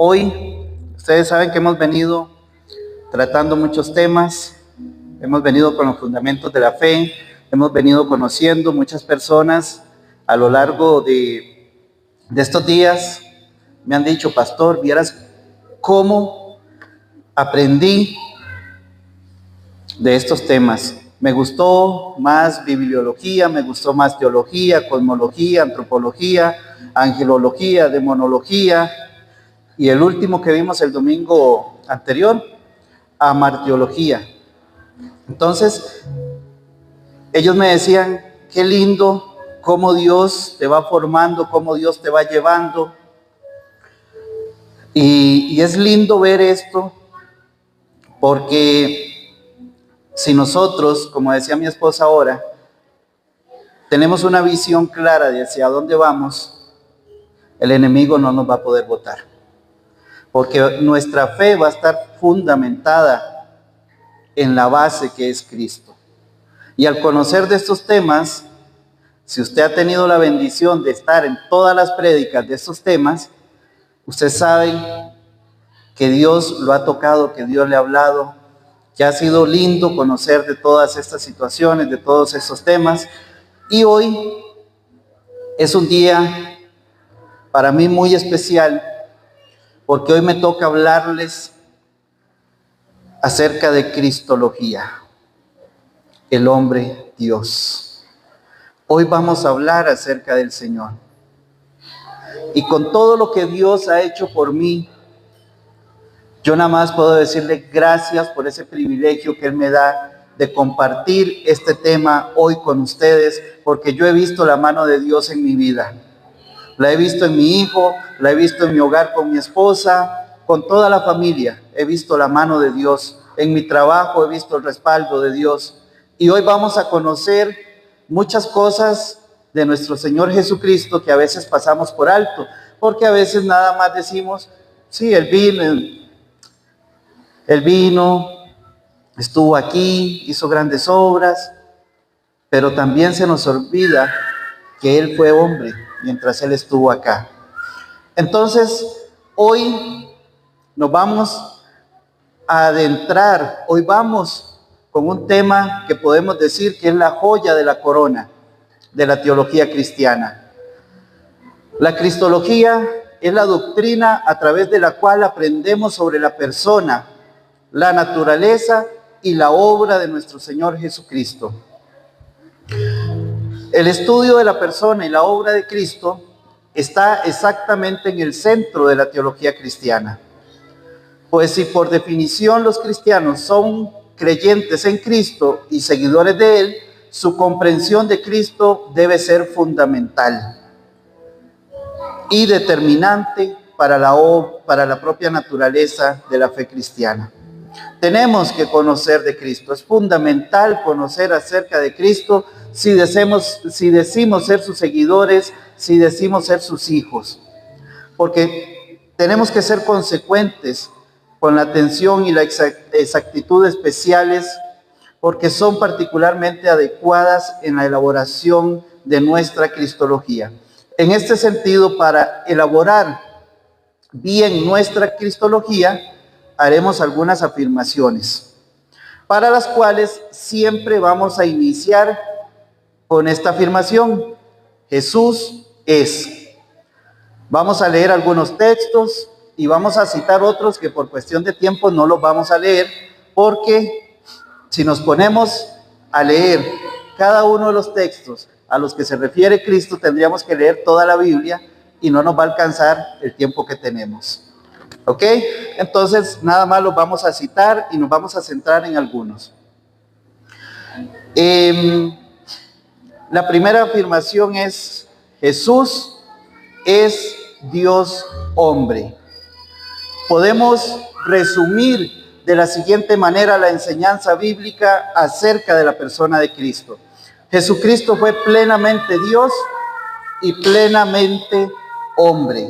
Hoy, ustedes saben que hemos venido tratando muchos temas, hemos venido con los fundamentos de la fe, hemos venido conociendo muchas personas a lo largo de estos días. Me han dicho, pastor, vieras cómo aprendí de estos temas. Me gustó más bibliología, me gustó más teología, cosmología, antropología, angelología, demonología, y el último que vimos el domingo anterior, amartiología. Entonces, ellos me decían, qué lindo cómo Dios te va formando, cómo Dios te va llevando. Y es lindo ver esto, porque si nosotros, como decía mi esposa ahora, tenemos una visión clara de hacia dónde vamos, el enemigo no nos va a poder botar. Porque nuestra fe va a estar fundamentada en la base que es Cristo. Y al conocer de estos temas, si usted ha tenido la bendición de estar en todas las prédicas de estos temas, usted sabe que Dios lo ha tocado, que Dios le ha hablado, que ha sido lindo conocer de todas estas situaciones, de todos estos temas. Y hoy es un día para mí muy especial, porque hoy me toca hablarles acerca de Cristología, el hombre Dios. Hoy vamos a hablar acerca del Señor. Y con todo lo que Dios ha hecho por mí, yo nada más puedo decirle gracias por ese privilegio que Él me da de compartir este tema hoy con ustedes, porque yo he visto la mano de Dios en mi vida. La he visto en mi hijo, la he visto en mi hogar con mi esposa, con toda la familia. He visto la mano de Dios. En mi trabajo he visto el respaldo de Dios. Y hoy vamos a conocer muchas cosas de nuestro Señor Jesucristo que a veces pasamos por alto, porque a veces nada más decimos, sí, Él vino, estuvo aquí, hizo grandes obras, pero también se nos olvida que Él fue hombre mientras Él estuvo acá. Entonces, hoy nos vamos a adentrar, hoy vamos con un tema que podemos decir que es la joya de la corona de la teología cristiana. La cristología es la doctrina a través de la cual aprendemos sobre la persona, la naturaleza y la obra de nuestro Señor Jesucristo. El estudio de la persona y la obra de Cristo está exactamente en el centro de la teología cristiana. Pues si por definición los cristianos son creyentes en Cristo y seguidores de Él, su comprensión de Cristo debe ser fundamental y determinante para la propia naturaleza de la fe cristiana. Tenemos que conocer de Cristo. Es fundamental conocer acerca de Cristo si decimos ser sus seguidores, si decimos ser sus hijos. Porque tenemos que ser consecuentes con la atención y la exactitud especiales, porque son particularmente adecuadas en la elaboración de nuestra cristología. En este sentido, para elaborar bien nuestra cristología, haremos algunas afirmaciones, para las cuales siempre vamos a iniciar con esta afirmación: Jesús es. Vamos a leer algunos textos y vamos a citar otros que por cuestión de tiempo no los vamos a leer, porque si nos ponemos a leer cada uno de los textos a los que se refiere Cristo, tendríamos que leer toda la Biblia y no nos va a alcanzar el tiempo que tenemos. ¿Ok? Entonces, nada más los vamos a citar y nos vamos a centrar en algunos. La primera afirmación es: Jesús es Dios hombre. Podemos resumir de la siguiente manera la enseñanza bíblica acerca de la persona de Cristo. Jesucristo fue plenamente Dios y plenamente hombre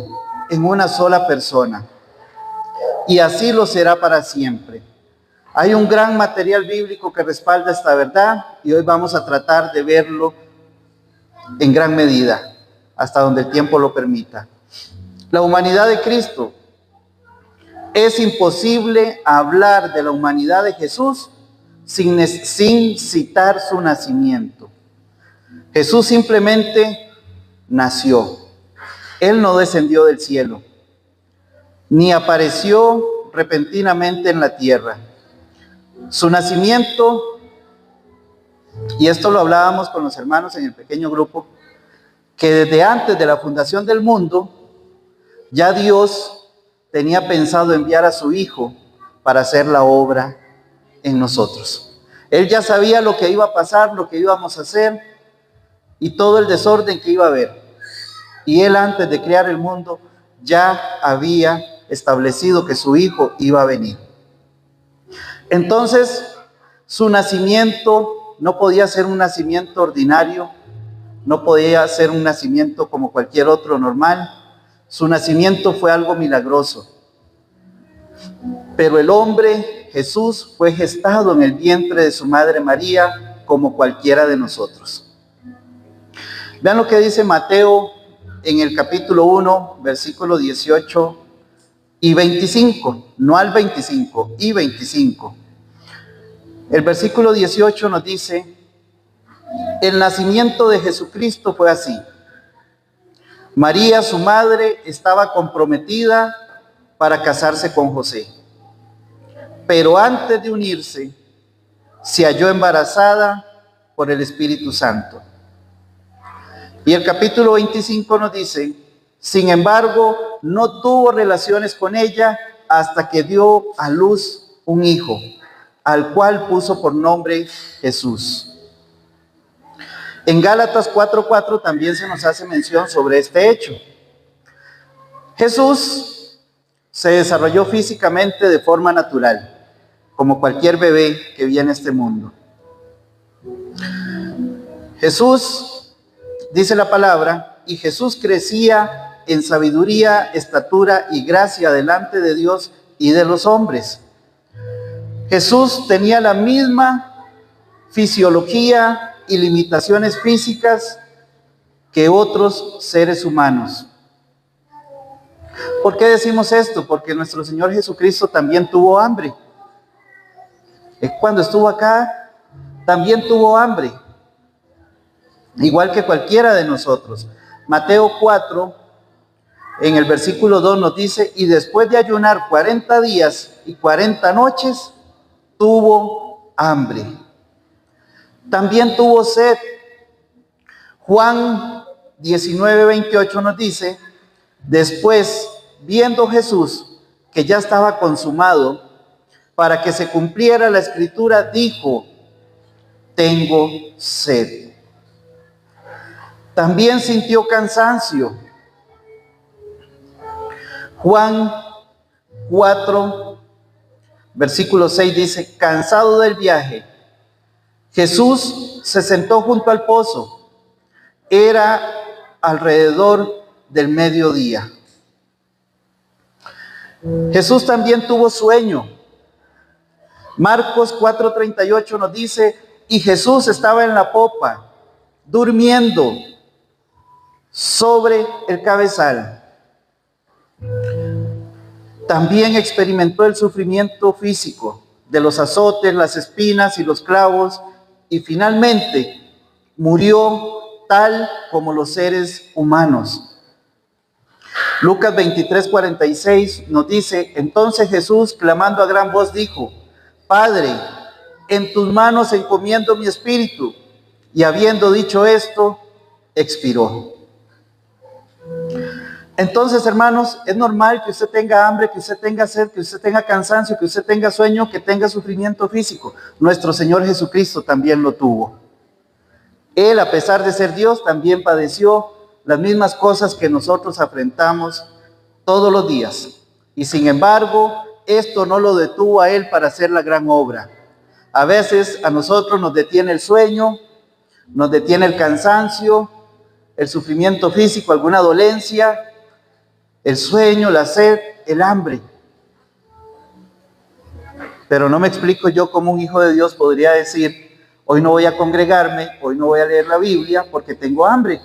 en una sola persona. Y así lo será para siempre. Hay un gran material bíblico que respalda esta verdad y hoy vamos a tratar de verlo en gran medida, hasta donde el tiempo lo permita. La humanidad de Cristo Es imposible hablar de la humanidad de Jesús sin citar su nacimiento. Jesús simplemente nació. Él no descendió del cielo, ni apareció repentinamente en la tierra. Su nacimiento, y esto lo hablábamos con los hermanos en el pequeño grupo, que desde antes de la fundación del mundo, ya Dios tenía pensado enviar a su Hijo para hacer la obra en nosotros. Él ya sabía lo que iba a pasar, lo que íbamos a hacer y todo el desorden que iba a haber. Y Él, antes de crear el mundo, ya había establecido que su Hijo iba a venir. Entonces, su nacimiento no podía ser un nacimiento ordinario, no podía ser un nacimiento como cualquier otro normal. Su nacimiento fue algo milagroso. Pero el hombre, Jesús, fue gestado en el vientre de su madre María como cualquiera de nosotros. Vean lo que dice Mateo en el capítulo 1, versículo 18 y 25, no al 25, y 25. El versículo 18 nos dice: el nacimiento de Jesucristo fue así. María, su madre, estaba comprometida para casarse con José. Pero antes de unirse, se halló embarazada por el Espíritu Santo. Y el capítulo 25 nos dice: sin embargo, no tuvo relaciones con ella hasta que dio a luz un hijo, al cual puso por nombre Jesús. En Gálatas 4:4 también se nos hace mención sobre este hecho. Jesús se desarrolló físicamente de forma natural, como cualquier bebé que viene a este mundo. Jesús, dice la palabra, y Jesús crecía en sabiduría, estatura y gracia delante de Dios y de los hombres. Jesús tenía la misma fisiología y limitaciones físicas que otros seres humanos. ¿Por qué decimos esto? Porque nuestro Señor Jesucristo también tuvo hambre. Cuando estuvo acá, también tuvo hambre, igual que cualquiera de nosotros. Mateo 4, en el versículo 2 nos dice: y después de ayunar 40 días y 40 noches, tuvo hambre. También tuvo sed. Juan 19:28 nos dice: después, viendo Jesús que ya estaba consumado, para que se cumpliera la escritura, dijo: tengo sed. También sintió cansancio. Juan 4, versículo 6 dice: cansado del viaje, Jesús se sentó junto al pozo. Era alrededor del mediodía. Jesús también tuvo sueño. Marcos 4:38 nos dice: y Jesús estaba en la popa, durmiendo sobre el cabezal. También experimentó el sufrimiento físico de los azotes, las espinas y los clavos, y finalmente murió tal como los seres humanos. Lucas 23:46 nos dice: entonces Jesús, clamando a gran voz, dijo: Padre, en tus manos encomiendo mi espíritu. Y habiendo dicho esto, expiró. Entonces, hermanos, es normal que usted tenga hambre, que usted tenga sed, que usted tenga cansancio, que usted tenga sueño, que tenga sufrimiento físico. Nuestro Señor Jesucristo también lo tuvo. Él, a pesar de ser Dios, también padeció las mismas cosas que nosotros afrontamos todos los días. Y sin embargo, esto no lo detuvo a Él para hacer la gran obra. A veces a nosotros nos detiene el sueño, nos detiene el cansancio, el sufrimiento físico, alguna dolencia, el sueño, la sed, el hambre. Pero no me explico yo cómo un hijo de Dios podría decir: hoy no voy a congregarme, hoy no voy a leer la Biblia porque tengo hambre.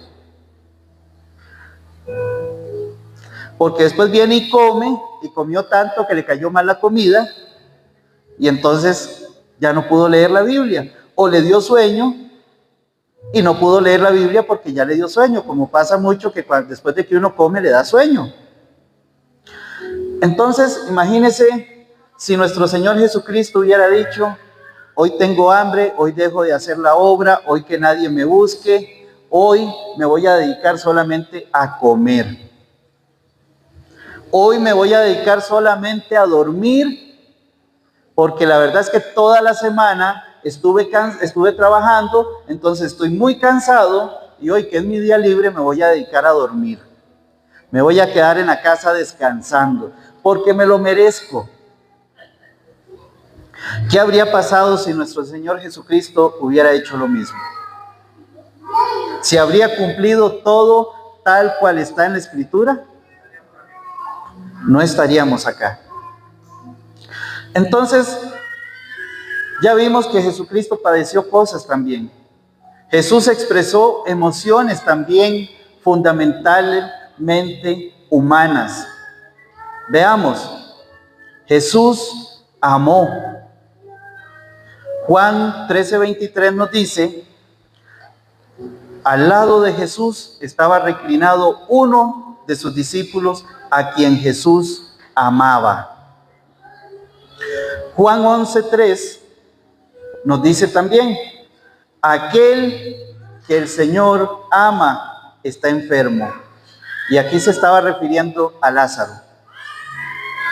Porque después viene y come, y comió tanto que le cayó mal la comida, y entonces ya no pudo leer la Biblia. O le dio sueño y no pudo leer la Biblia porque ya le dio sueño, como pasa mucho que después de que uno come le da sueño. Entonces, imagínense si nuestro Señor Jesucristo hubiera dicho: hoy tengo hambre, hoy dejo de hacer la obra, hoy que nadie me busque, hoy me voy a dedicar solamente a comer. Hoy me voy a dedicar solamente a dormir, porque la verdad es que toda la semana estuve trabajando, entonces estoy muy cansado y hoy que es mi día libre me voy a dedicar a dormir. Me voy a quedar en la casa descansando, porque me lo merezco. ¿Qué habría pasado si nuestro Señor Jesucristo hubiera hecho lo mismo? ¿Si habría cumplido todo tal cual está en la Escritura? No estaríamos acá. Entonces, ya vimos que Jesucristo padeció cosas también. Jesús expresó emociones también fundamentalmente humanas. Veamos, Jesús amó. Juan 13:23 nos dice: al lado de Jesús estaba reclinado uno de sus discípulos a quien Jesús amaba. Juan 11:3 nos dice también: aquel que el Señor ama está enfermo. Y aquí se estaba refiriendo a Lázaro,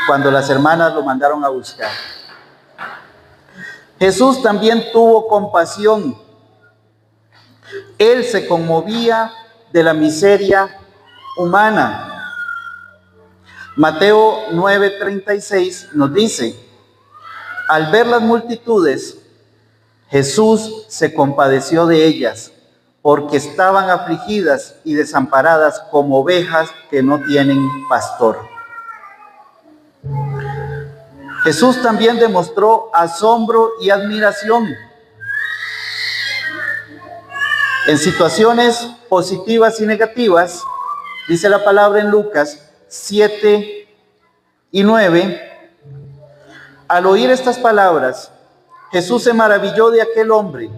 cuando las hermanas lo mandaron a buscar. Jesús también tuvo compasión. Él se conmovía de la miseria humana. Mateo 9:36 nos dice: al ver las multitudes, Jesús se compadeció de ellas, porque estaban afligidas y desamparadas como ovejas que no tienen pastor. Jesús también demostró asombro y admiración. En situaciones positivas y negativas, dice la palabra en Lucas 7:9, al oír estas palabras, Jesús se maravilló de aquel hombre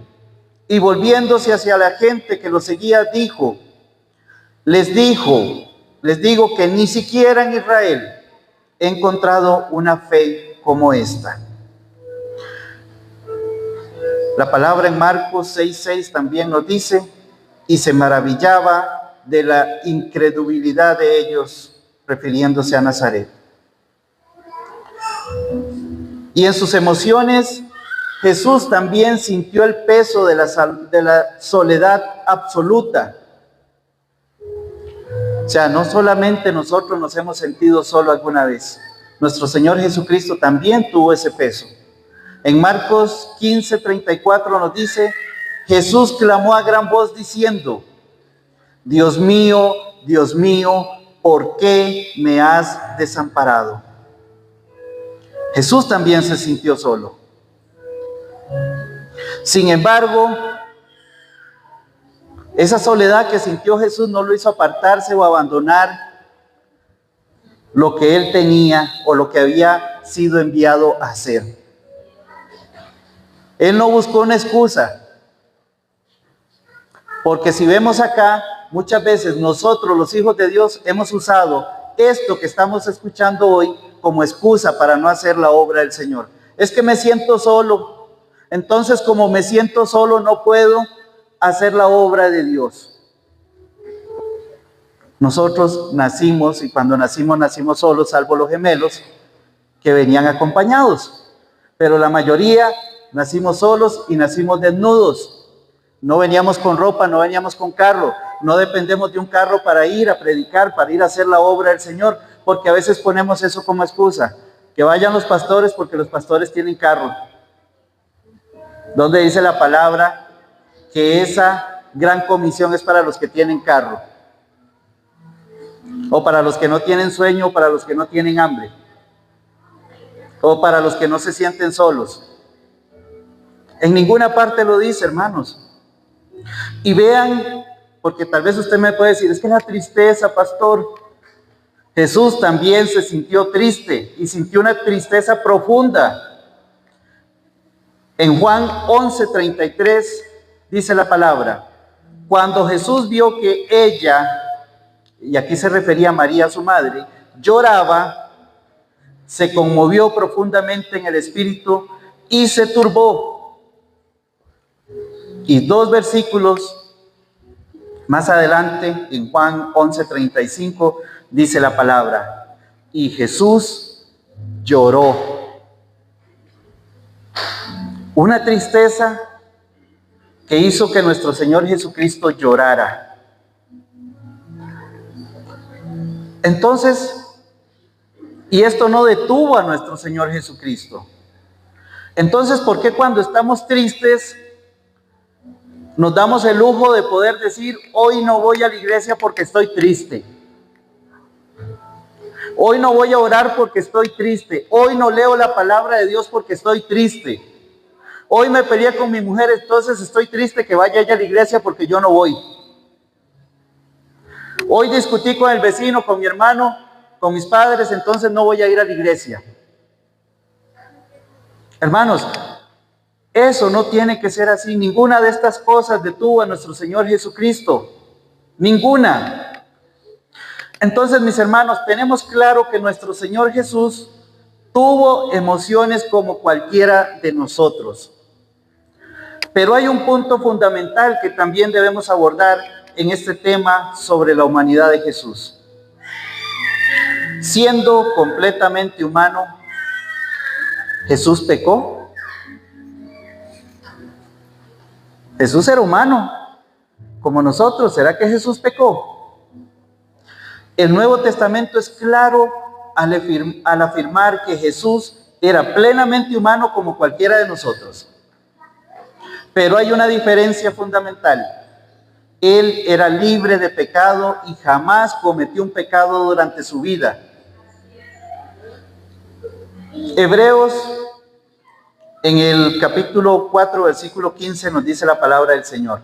y volviéndose hacia la gente que lo seguía, les digo que ni siquiera en Israel he encontrado una fe como esta. La palabra en Marcos 6:6 también nos dice: y se maravillaba de la incredulidad de ellos, refiriéndose a Nazaret. Y en sus emociones, Jesús también sintió el peso de la soledad absoluta. O sea, no solamente nosotros nos hemos sentido solos alguna vez. Nuestro Señor Jesucristo también tuvo ese peso. En Marcos 15:34 nos dice: Jesús clamó a gran voz diciendo: Dios mío, ¿por qué me has desamparado? Jesús también se sintió solo. Sin embargo, esa soledad que sintió Jesús no lo hizo apartarse o abandonar lo que él tenía o lo que había sido enviado a hacer. Él no buscó una excusa, porque si vemos acá, muchas veces nosotros, los hijos de Dios, hemos usado esto que estamos escuchando hoy como excusa para no hacer la obra del Señor. Es que me siento solo, entonces como me siento solo no puedo hacer la obra de Dios. Nosotros nacimos, y cuando nacimos solos, salvo los gemelos que venían acompañados, pero la mayoría nacimos solos y nacimos desnudos. No veníamos con ropa, no veníamos con carro, no dependemos de un carro para ir a predicar, para ir a hacer la obra del Señor, porque a veces ponemos eso como excusa, que vayan los pastores porque los pastores tienen carro. ¿Dónde dice la palabra que esa gran comisión es para los que tienen carro? O para los que no tienen sueño, o para los que no tienen hambre, o para los que no se sienten solos. En ninguna parte lo dice, hermanos. Y vean, porque tal vez usted me puede decir: es que la tristeza, pastor. Jesús también se sintió triste y sintió una tristeza profunda. En Juan 11:33 dice la palabra: cuando Jesús vio que ella, y aquí se refería a María, su madre, lloraba, se conmovió profundamente en el espíritu y se turbó. Y 2 versículos más adelante, en Juan 11:35, dice la palabra: y Jesús lloró. Una tristeza que hizo que nuestro Señor Jesucristo llorara. Entonces, y esto no detuvo a nuestro Señor Jesucristo. Entonces, ¿por qué cuando estamos tristes nos damos el lujo de poder decir: hoy no voy a la iglesia porque estoy triste? Hoy no voy a orar porque estoy triste. Hoy no leo la palabra de Dios porque estoy triste. Hoy me peleé con mi mujer, entonces estoy triste que vaya ella a la iglesia porque yo no voy. Hoy discutí con el vecino, con mi hermano, con mis padres, entonces no voy a ir a la iglesia. Hermanos, eso no tiene que ser así. Ninguna de estas cosas detuvo a nuestro Señor Jesucristo. Ninguna. Entonces, mis hermanos, tenemos claro que nuestro Señor Jesús tuvo emociones como cualquiera de nosotros. Pero hay un punto fundamental que también debemos abordar en este tema sobre la humanidad de Jesús. Siendo completamente humano, ¿Jesús pecó? Jesús era humano, como nosotros. ¿Será que Jesús pecó? El Nuevo Testamento es claro al afirmar que Jesús era plenamente humano como cualquiera de nosotros. Pero hay una diferencia fundamental. Él era libre de pecado y jamás cometió un pecado durante su vida. Hebreos, en el capítulo 4, versículo 15, nos dice la palabra del Señor: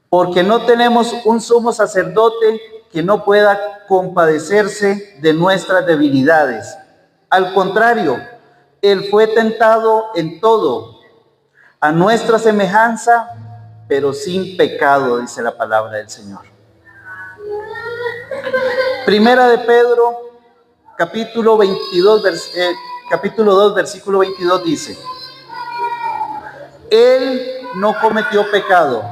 porque no tenemos un sumo sacerdote que no pueda compadecerse de nuestras debilidades. Al contrario, Él fue tentado en todo, a nuestra semejanza, pero sin pecado, dice la palabra del Señor. Primera de Pedro, capítulo 2, versículo 22 dice: Él no cometió pecado,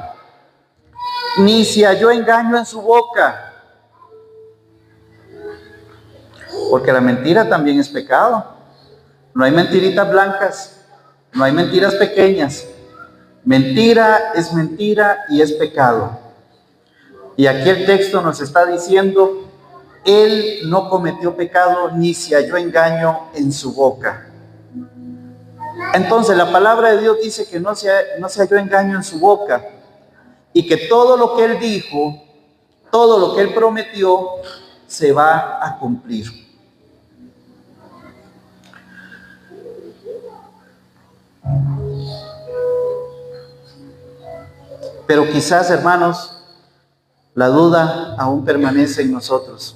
ni se halló engaño en su boca. Porque la mentira también es pecado. No hay mentiritas blancas, no hay mentiras pequeñas. Mentira es mentira y es pecado. Y aquí el texto nos está diciendo: Él no cometió pecado ni se halló engaño en su boca. Entonces la palabra de Dios dice que no se halló engaño en su boca, y que todo lo que Él dijo, todo lo que Él prometió, se va a cumplir. Pero quizás, hermanos, la duda aún permanece en nosotros.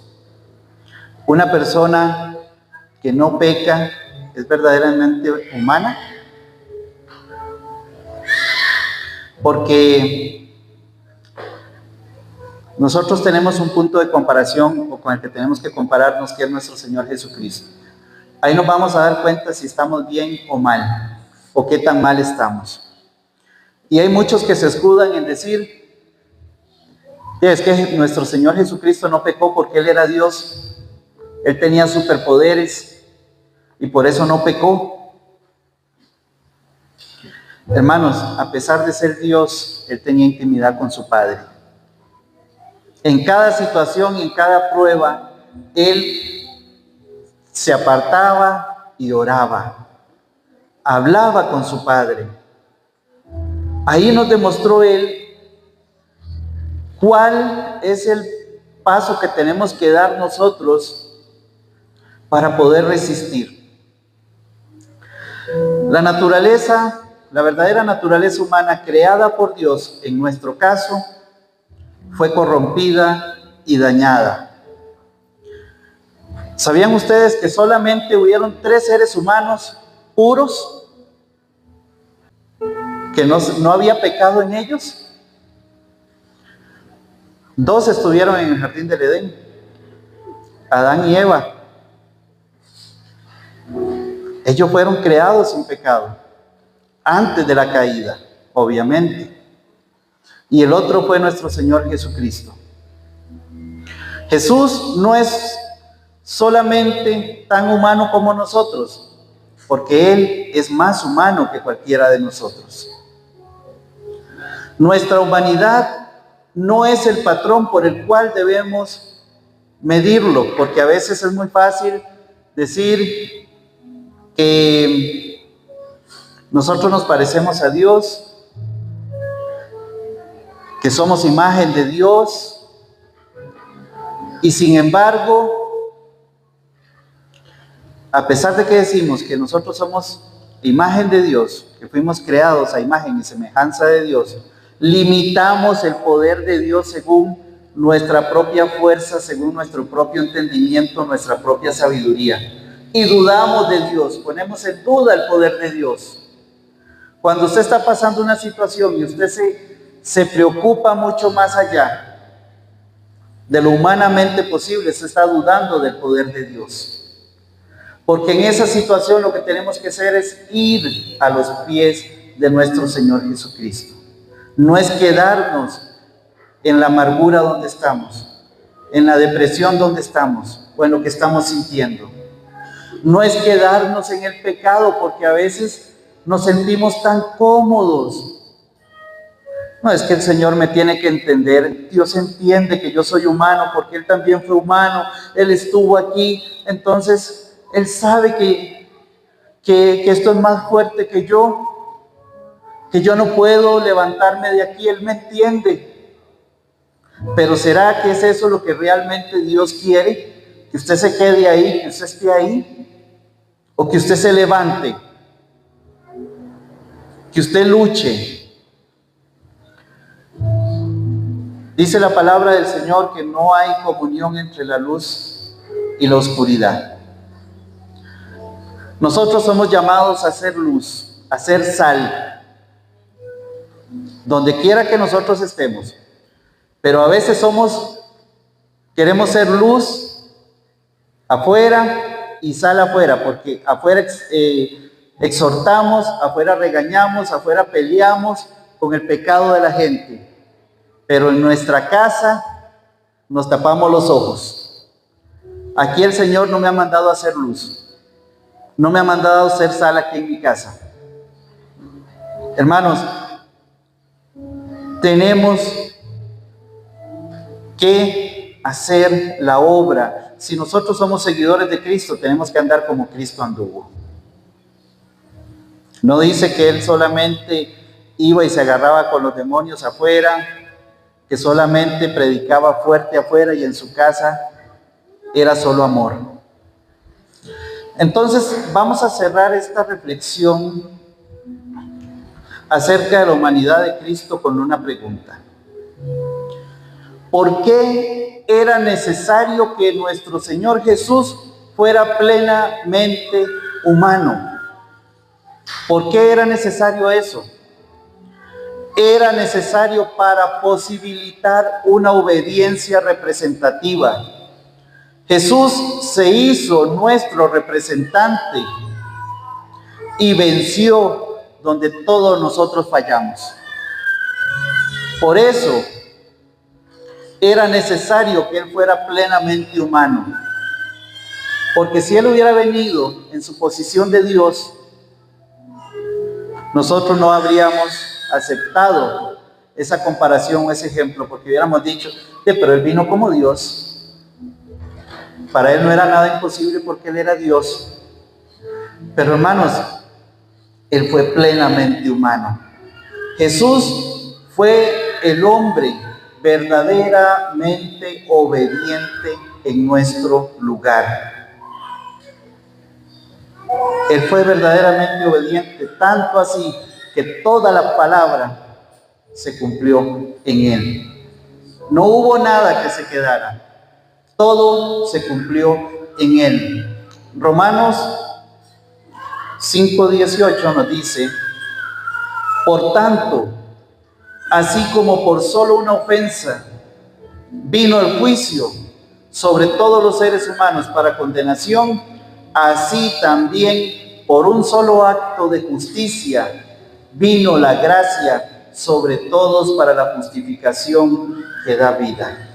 Una persona que no peca es verdaderamente humana, porque nosotros tenemos un punto de comparación o con el que tenemos que compararnos, que es nuestro Señor Jesucristo. Ahí nos vamos a dar cuenta si estamos bien o mal, o qué tan mal estamos. Y hay muchos que se escudan en decir: es que nuestro Señor Jesucristo no pecó porque Él era Dios, Él tenía superpoderes y por eso no pecó. Hermanos, a pesar de ser Dios, Él tenía intimidad con su Padre. En cada situación y en cada prueba, Él se apartaba y oraba, hablaba con su Padre. Ahí nos demostró Él cuál es el paso que tenemos que dar nosotros para poder resistir. La naturaleza, la verdadera naturaleza humana creada por Dios, en nuestro caso, fue corrompida y dañada. ¿Sabían ustedes que solamente hubieron 3 seres humanos puros? Que no había pecado en ellos. 2 estuvieron en el jardín del Edén, Adán y Eva. Ellos fueron creados sin pecado, antes de la caída, obviamente. Y el otro fue nuestro Señor Jesucristo. Jesús no es solamente tan humano como nosotros, porque Él es más humano que cualquiera de nosotros. Nuestra humanidad no es el patrón por el cual debemos medirlo, porque a veces es muy fácil decir que nosotros nos parecemos a Dios, que somos imagen de Dios, y sin embargo, a pesar de que decimos que nosotros somos imagen de Dios, que fuimos creados a imagen y semejanza de Dios, limitamos el poder de Dios según nuestra propia fuerza, según nuestro propio entendimiento, nuestra propia sabiduría. Y dudamos de Dios, ponemos en duda el poder de Dios. Cuando usted está pasando una situación y usted se preocupa mucho más allá de lo humanamente posible, se está dudando del poder de Dios. Porque en esa situación lo que tenemos que hacer es ir a los pies de nuestro Señor Jesucristo. No es quedarnos en la amargura donde estamos, en la depresión donde estamos, o en lo que estamos sintiendo. No es quedarnos en el pecado, porque a veces nos sentimos tan cómodos. No es que el Señor me tiene que entender. Dios entiende que yo soy humano, porque Él también fue humano. Él estuvo aquí. Entonces, Él sabe que esto es más fuerte que yo no puedo levantarme de aquí. Él me entiende. Pero ¿será que es eso lo que realmente Dios quiere? ¿Que usted se quede ahí, que usted esté ahí? ¿O que usted se levante? Que usted luche. Dice la palabra del Señor que no hay comunión entre la luz y la oscuridad. Nosotros somos llamados a hacer luz, a hacer sal, donde quiera que nosotros estemos. Pero a veces queremos ser luz afuera y sal afuera, porque afuera exhortamos, afuera regañamos, afuera peleamos con el pecado de la gente. Pero en nuestra casa nos tapamos los ojos. Aquí el Señor no me ha mandado a hacer luz. No me ha mandado a hacer sal aquí en mi casa. Hermanos, tenemos que hacer la obra. Si nosotros somos seguidores de Cristo, tenemos que andar como Cristo anduvo. No dice que Él solamente iba y se agarraba con los demonios afuera, que solamente predicaba fuerte afuera y en su casa era solo amor. Entonces vamos a cerrar esta reflexión acerca de la humanidad de Cristo con una pregunta. ¿Por qué era necesario que nuestro Señor Jesús fuera plenamente humano? ¿Por qué era necesario eso? Era necesario para posibilitar una obediencia representativa. Jesús se hizo nuestro representante y venció donde todos nosotros fallamos. Por eso era necesario que Él fuera plenamente humano. Porque si Él hubiera venido en su posición de Dios, nosotros no habríamos aceptado esa comparación o ese ejemplo, porque hubiéramos dicho, pero Él vino como Dios. Para Él no era nada imposible porque Él era Dios. Pero hermanos, Él fue plenamente humano. Jesús fue el hombre verdaderamente obediente en nuestro lugar. Él fue verdaderamente obediente, tanto así que toda la palabra se cumplió en Él. No hubo nada que se quedara. Todo se cumplió en Él. Romanos 5:18 nos dice: por tanto, así como por solo una ofensa vino el juicio sobre todos los seres humanos para condenación, así también por un solo acto de justicia vino la gracia sobre todos para la justificación que da vida.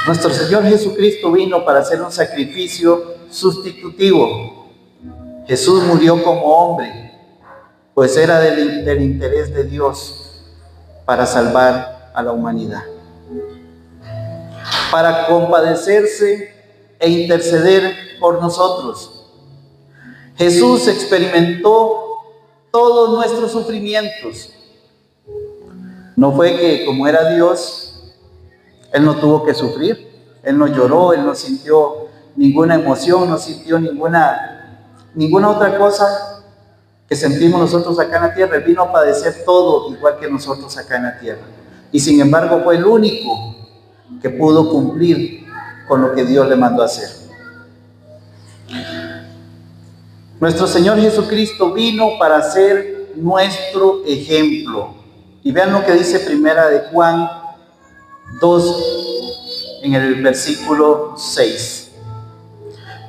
Nuestro Señor Jesucristo vino para hacer un sacrificio sustitutivo. Jesús murió como hombre, pues era del interés de Dios para salvar a la humanidad, para compadecerse e interceder por nosotros. Jesús experimentó todos nuestros sufrimientos. No fue que, como era Dios, Él no tuvo que sufrir. Él no lloró, Él no sintió ninguna emoción, no sintió ninguna otra cosa que sentimos nosotros acá en la tierra. Él vino a padecer todo igual que nosotros acá en la tierra. Y sin embargo fue el único que pudo cumplir con lo que Dios le mandó a hacer. Nuestro Señor Jesucristo vino para ser nuestro ejemplo. Y vean lo que dice Primera de Juan 2 en el versículo 6.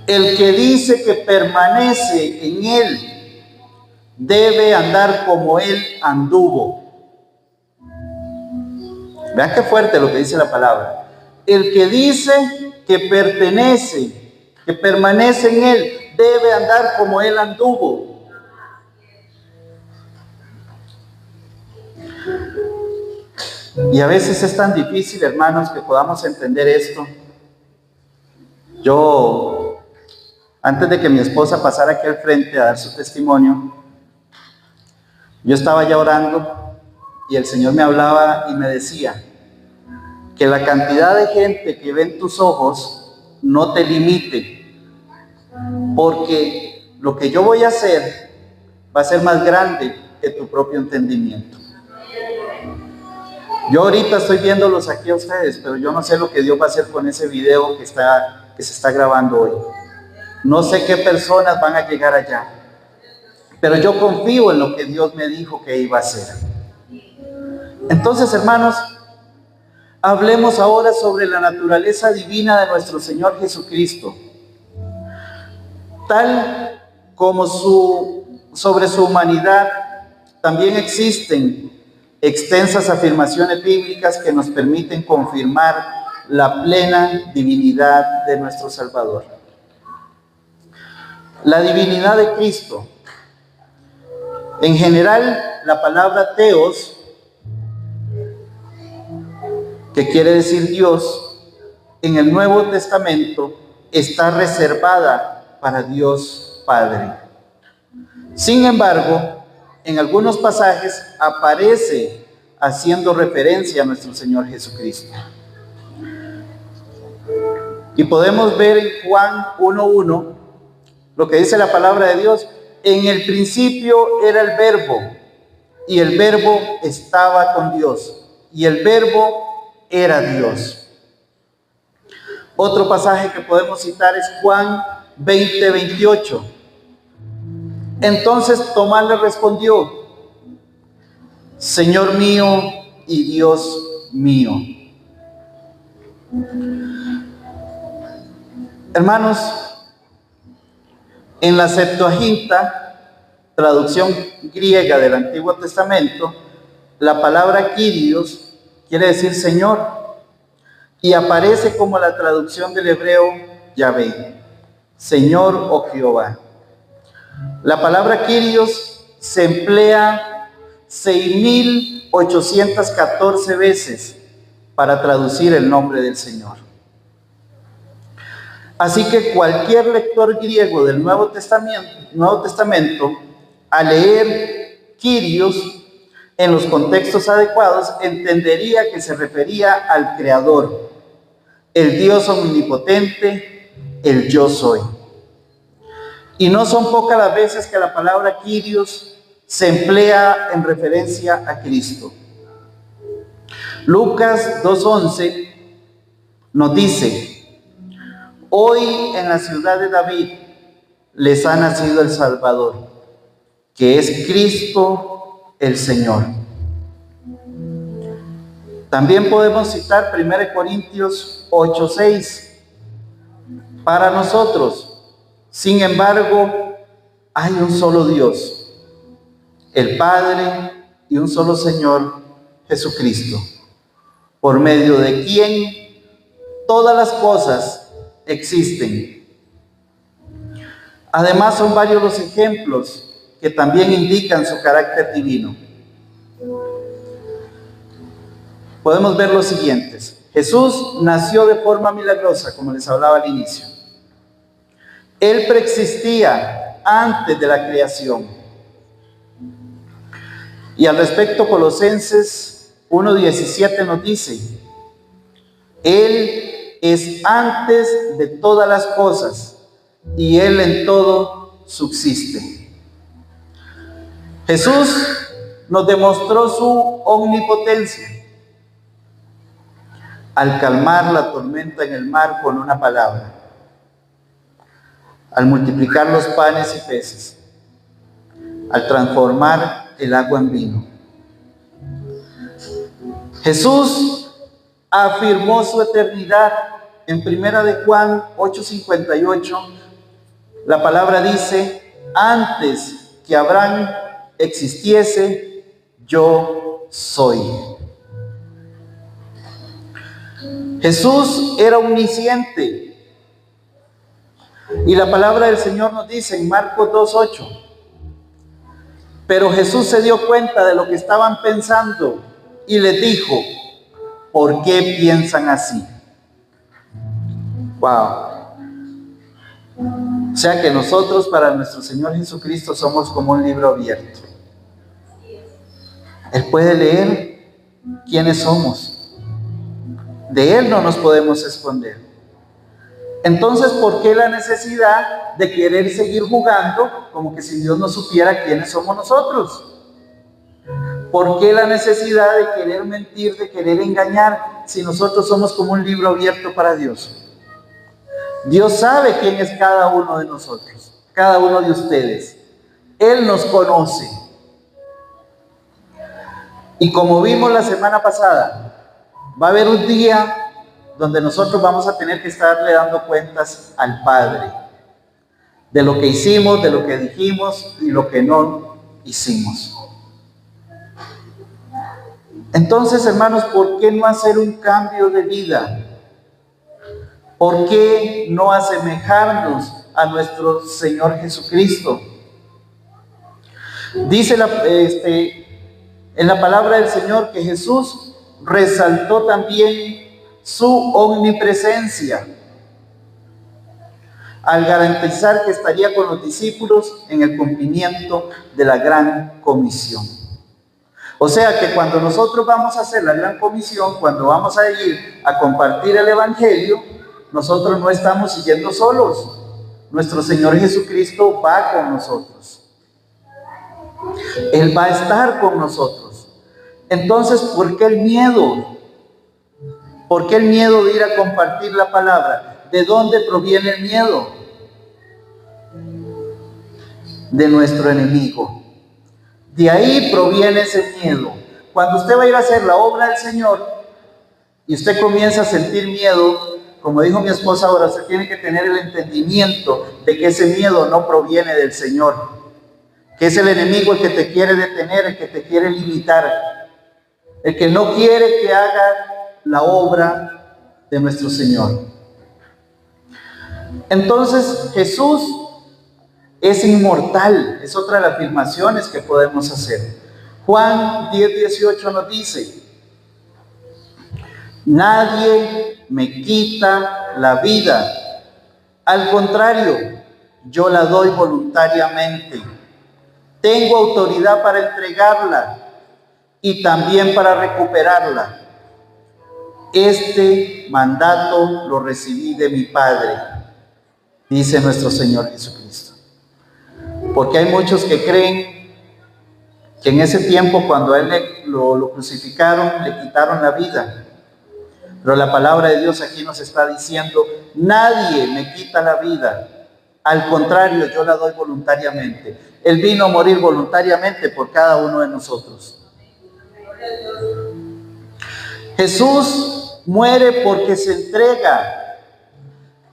El que dice que permanece en Él debe andar como Él anduvo. Vean qué fuerte lo que dice la palabra. El que dice que permanece en Él, debe andar como Él anduvo. Y a veces es tan difícil, hermanos, que podamos entender esto. Yo, antes de que mi esposa pasara aquí al frente a dar su testimonio, yo estaba ya orando y el Señor me hablaba y me decía que la cantidad de gente que ve en tus ojos no te limite, porque lo que yo voy a hacer va a ser más grande que tu propio entendimiento. Yo ahorita estoy viéndolos aquí a ustedes, pero yo no sé lo que Dios va a hacer con ese video que se está grabando hoy. No sé qué personas van a llegar allá, pero yo confío en lo que Dios me dijo que iba a hacer. Entonces, hermanos, hablemos ahora sobre la naturaleza divina de nuestro Señor Jesucristo. Tal como sobre su humanidad, también existen extensas afirmaciones bíblicas que nos permiten confirmar la plena divinidad de nuestro Salvador. La divinidad de Cristo. En general, la palabra Theos, que quiere decir Dios, en el Nuevo Testamento está reservada para Dios Padre. Sin embargo, en algunos pasajes aparece haciendo referencia a nuestro Señor Jesucristo. Y podemos ver en Juan 1:1 lo que dice la palabra de Dios: en el principio era el Verbo, y el Verbo estaba con Dios, y el Verbo era Dios. Otro pasaje que podemos citar es Juan 20:28. Entonces Tomás le respondió: Señor mío y Dios mío. Hermanos, en la Septuaginta, traducción griega del Antiguo Testamento, la palabra Kyrios quiere decir Señor, y aparece como la traducción del hebreo Yahvé, Señor o Jehová. La palabra Kyrios se emplea 6.814 veces para traducir el nombre del Señor. Así que cualquier lector griego del Nuevo Testamento, al leer Kyrios en los contextos adecuados, entendería que se refería al Creador, el Dios omnipotente, el Yo Soy. Y no son pocas las veces que la palabra Kyrios se emplea en referencia a Cristo. Lucas 2:11 nos dice: Hoy en la ciudad de David les ha nacido el Salvador, que es Cristo el Señor. También podemos citar 1 Corintios 8:6. Para nosotros, sin embargo, hay un solo Dios, el Padre, y un solo Señor, Jesucristo, por medio de quien todas las cosas existen. Además, son varios los ejemplos que también indican su carácter divino. Podemos ver los siguientes. Jesús nació de forma milagrosa, como les hablaba al inicio. Él preexistía antes de la creación. Y al respecto, Colosenses 1:17 nos dice: Él es antes de todas las cosas, y Él en todo subsiste. Jesús nos demostró su omnipotencia al calmar la tormenta en el mar con una palabra, al multiplicar los panes y peces, al transformar el agua en vino. Jesús afirmó su eternidad. En 1 de Juan 8:58, la palabra dice: antes que Abraham existiese, yo soy. Jesús era omnisciente. Y la palabra del Señor nos dice en Marcos 2:8: pero Jesús se dio cuenta de lo que estaban pensando y les dijo: ¿por qué piensan así? Wow. O sea que nosotros para nuestro Señor Jesucristo somos como un libro abierto. Él puede leer quiénes somos. De Él no nos podemos esconder. Entonces, ¿por qué la necesidad de querer seguir jugando como que si Dios no supiera quiénes somos nosotros? ¿Por qué la necesidad de querer mentir, de querer engañar, si nosotros somos como un libro abierto para Dios? Dios sabe quién es cada uno de nosotros, cada uno de ustedes. Él nos conoce. Y como vimos la semana pasada, va a haber un día donde nosotros vamos a tener que estarle dando cuentas al Padre de lo que hicimos, de lo que dijimos y lo que no hicimos. Entonces, hermanos, ¿por qué no hacer un cambio de vida? ¿Por qué no asemejarnos a nuestro Señor Jesucristo? Dice en la palabra del Señor que Jesús resaltó también su omnipresencia al garantizar que estaría con los discípulos en el cumplimiento de la gran comisión. O sea que cuando nosotros vamos a hacer la gran comisión, cuando vamos a ir a compartir el evangelio, nosotros no estamos siguiendo solos. Nuestro Señor Jesucristo va con nosotros. Él va a estar con nosotros. Entonces, ¿por qué el miedo? ¿Por qué el miedo de ir a compartir la palabra? ¿De dónde proviene el miedo? De nuestro enemigo. De ahí proviene ese miedo. Cuando usted va a ir a hacer la obra del Señor y usted comienza a sentir miedo, como dijo mi esposa ahora, usted tiene que tener el entendimiento de que ese miedo no proviene del Señor, que es el enemigo el que te quiere detener, el que te quiere limitar, el que no quiere que haga la obra de nuestro Señor. Entonces, Jesús es inmortal, es otra de las afirmaciones que podemos hacer. Juan 10:18 nos dice: nadie me quita la vida, al contrario, yo la doy voluntariamente. Tengo autoridad para entregarla y también para recuperarla. Este mandato lo recibí de mi Padre, dice nuestro Señor Jesucristo. Porque hay muchos que creen que en ese tiempo, cuando a Él lo crucificaron, le quitaron la vida. Pero la palabra de Dios aquí nos está diciendo nadie me quita la vida. Al contrario, yo la doy voluntariamente. Él vino a morir voluntariamente por cada uno de nosotros. Jesús muere porque se entrega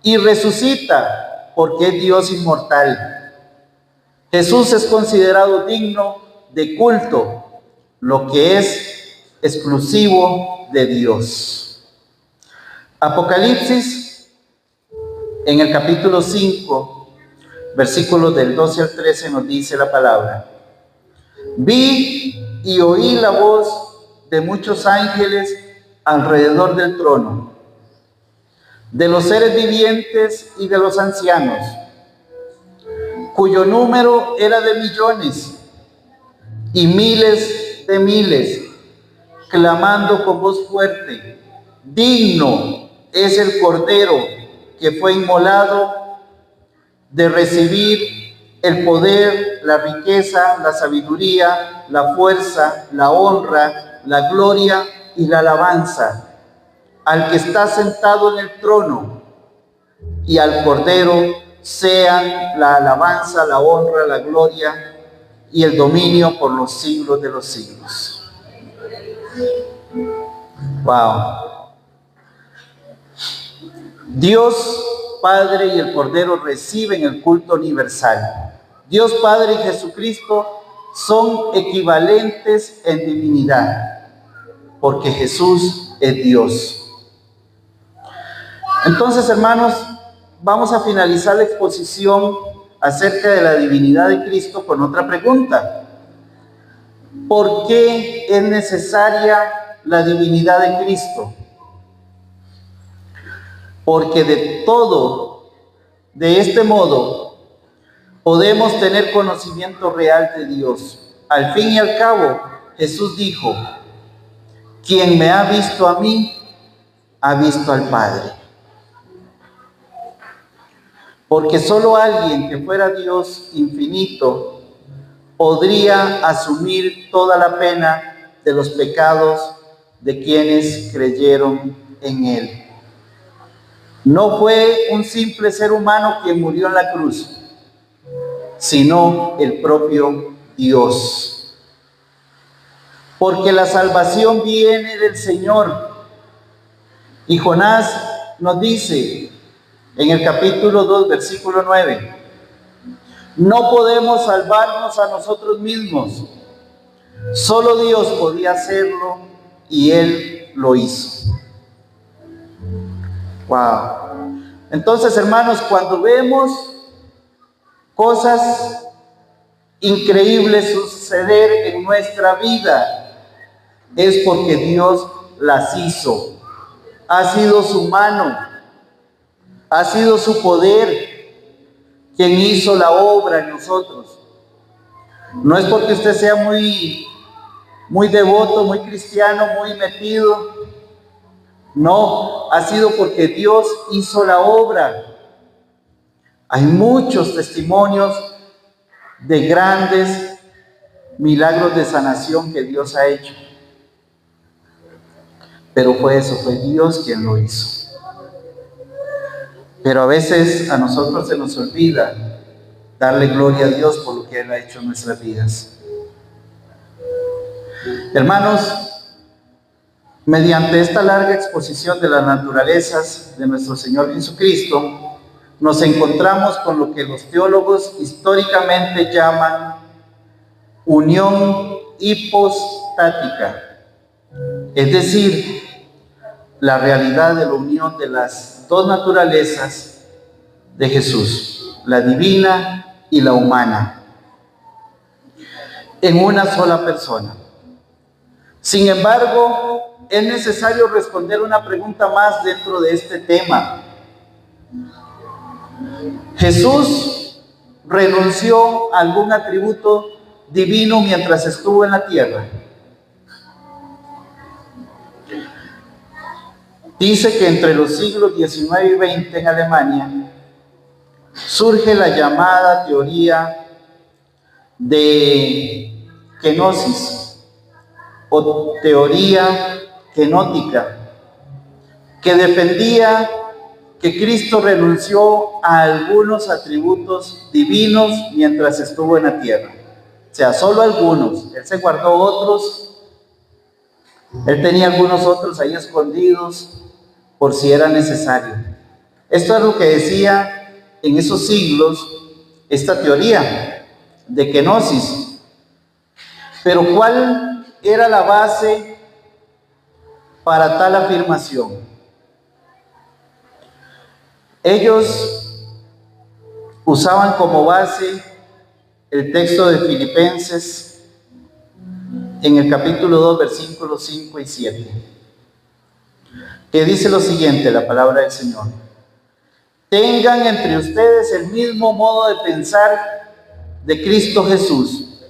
y resucita porque es Dios inmortal. Jesús es considerado digno de culto, lo que es exclusivo de Dios. Apocalipsis, en el capítulo 5, versículos del 12 al 13, nos dice la palabra: vi y oí la voz de muchos ángeles alrededor del trono, de los seres vivientes y de los ancianos, cuyo número era de millones y miles de miles, clamando con voz fuerte: digno es el Cordero que fue inmolado de recibir el poder, la riqueza, la sabiduría, la fuerza, la honra, la gloria y la alabanza al que está sentado en el trono y al Cordero sean la alabanza, la honra, la gloria y el dominio por los siglos de los siglos. Wow. Dios Padre y el Cordero reciben el culto universal. Dios Padre y Jesucristo son equivalentes en divinidad, porque Jesús es Dios. Entonces, hermanos, vamos a finalizar la exposición acerca de la divinidad de Cristo con otra pregunta. ¿Por qué es necesaria la divinidad de Cristo? Porque de este modo, podemos tener conocimiento real de Dios. Al fin y al cabo, Jesús dijo: quien me ha visto a mí, ha visto al Padre. Porque solo alguien que fuera Dios infinito podría asumir toda la pena de los pecados de quienes creyeron en Él. No fue un simple ser humano quien murió en la cruz, sino el propio Dios. Porque la salvación viene del Señor. Y Jonás nos dice en el capítulo 2, versículo 9, no podemos salvarnos a nosotros mismos. Solo Dios podía hacerlo y Él lo hizo. Wow. Entonces, hermanos, cuando vemos cosas increíbles suceder en nuestra vida, es porque Dios las hizo. Ha sido su mano, ha sido su poder quien hizo la obra en nosotros. No es porque usted sea muy devoto, muy cristiano, muy metido. No, ha sido porque Dios hizo la obra. Hay muchos testimonios de grandes milagros de sanación que Dios ha hecho. Pero fue Dios quien lo hizo. Pero a veces a nosotros se nos olvida darle gloria a Dios por lo que Él ha hecho en nuestras vidas. Hermanos, mediante esta larga exposición de las naturalezas de nuestro Señor Jesucristo, nos encontramos con lo que los teólogos históricamente llaman unión hipostática, es decir, la realidad de la unión de las dos naturalezas de Jesús, la divina y la humana, en una sola persona. Sin embargo, es necesario responder una pregunta más dentro de este tema. ¿Jesús renunció a algún atributo divino mientras estuvo en la tierra? Dice que entre los siglos XIX y XX en Alemania surge la llamada teoría de kenosis o teoría kenótica, que defendía que Cristo renunció a algunos atributos divinos mientras estuvo en la tierra. O sea, solo algunos. Él se guardó otros. Él tenía algunos otros ahí escondidos por si era necesario. Esto es lo que decía en esos siglos esta teoría de kenosis. Pero ¿cuál era la base para tal afirmación? Ellos usaban como base el texto de Filipenses en el capítulo 2, versículos 5 y 7, que dice lo siguiente, la palabra del Señor: tengan entre ustedes el mismo modo de pensar de Cristo Jesús,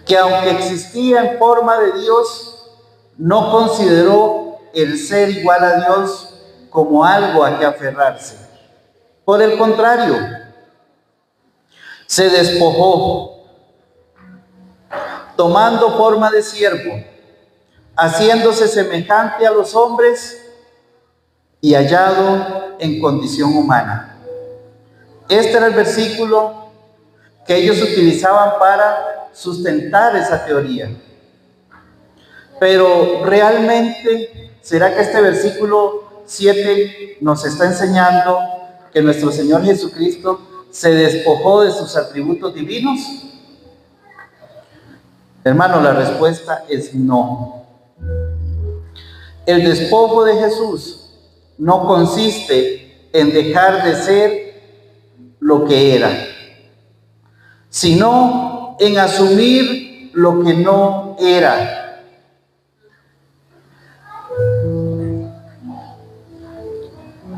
que aunque existía en forma de Dios, no consideró el ser igual a Dios como algo a que aferrarse. Por el contrario, se despojó, tomando forma de siervo, haciéndose semejante a los hombres y hallado en condición humana. Este era el versículo que ellos utilizaban para sustentar esa teoría. Pero realmente, ¿será que este versículo 7 nos está enseñando que nuestro Señor Jesucristo se despojó de sus atributos divinos? Hermano, la respuesta es no. El despojo de Jesús no consiste en dejar de ser lo que era, sino en asumir lo que no era.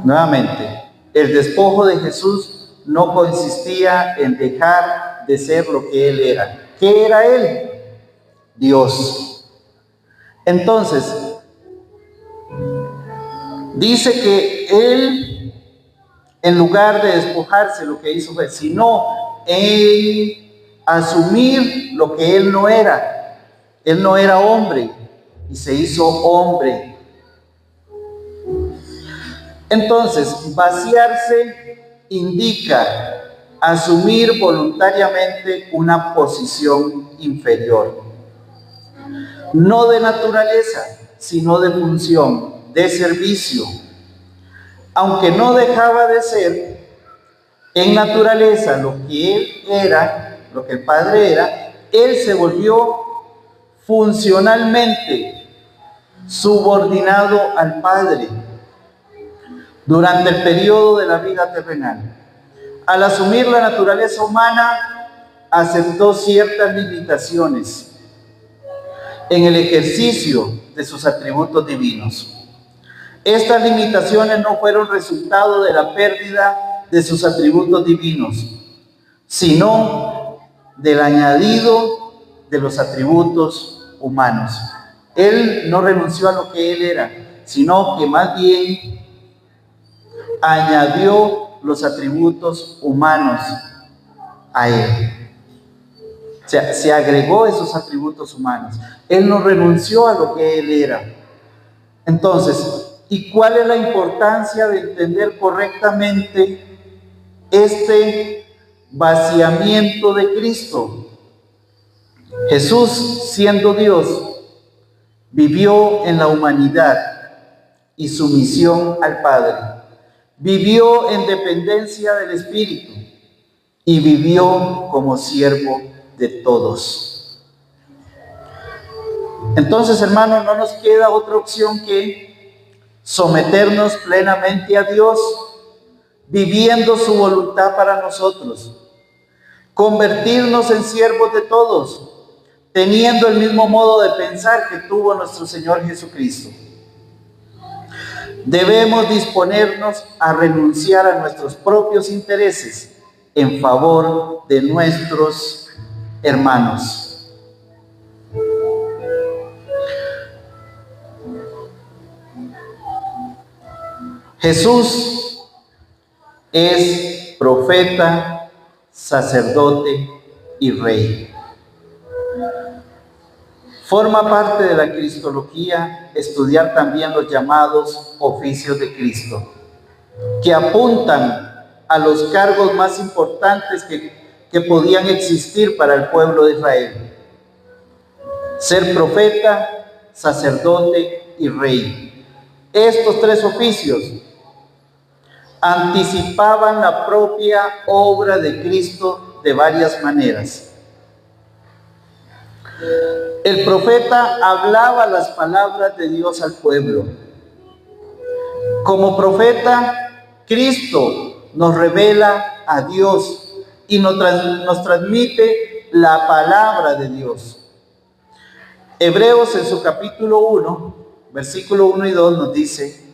Nuevamente, el despojo de Jesús no consistía en dejar de ser lo que Él era. ¿Qué era Él? Dios. Entonces, dice que Él, en lugar de despojarse, lo que hizo fue, sino Él asumir lo que Él no era. Él no era hombre y se hizo hombre. Entonces, vaciarse indica asumir voluntariamente una posición inferior, no de naturaleza, sino de función, de servicio. Aunque no dejaba de ser en naturaleza lo que Él era, lo que el Padre era, Él se volvió funcionalmente subordinado al Padre durante el periodo de la vida terrenal. Al asumir la naturaleza humana, aceptó ciertas limitaciones en el ejercicio de sus atributos divinos. Estas limitaciones no fueron resultado de la pérdida de sus atributos divinos, sino del añadido de los atributos humanos. Él no renunció a lo que Él era, sino que más bien añadió los atributos humanos a Él. O sea, se agregó esos atributos humanos. Él no renunció a lo que Él era. Entonces, ¿y cuál es la importancia de entender correctamente este vaciamiento de Cristo? Jesús, siendo Dios, vivió en la humanidad y sumisión al Padre. Vivió en dependencia del Espíritu y vivió como siervo de todos. Entonces, hermanos, no nos queda otra opción que someternos plenamente a Dios, viviendo su voluntad para nosotros, convertirnos en siervos de todos, teniendo el mismo modo de pensar que tuvo nuestro Señor Jesucristo. Debemos disponernos a renunciar a nuestros propios intereses en favor de nuestros hermanos. Jesús es profeta, sacerdote y rey. Forma parte de la cristología estudiar también los llamados oficios de Cristo. que apuntan a los cargos más importantes que podían existir para el pueblo de Israel: ser profeta, sacerdote y rey. Estos tres oficios anticipaban la propia obra de Cristo de varias maneras. El profeta hablaba las palabras de Dios al pueblo. Como profeta, Cristo nos revela a Dios y nos transmite la palabra de Dios. Hebreos en su capítulo 1, versículo 1 y 2 nos dice: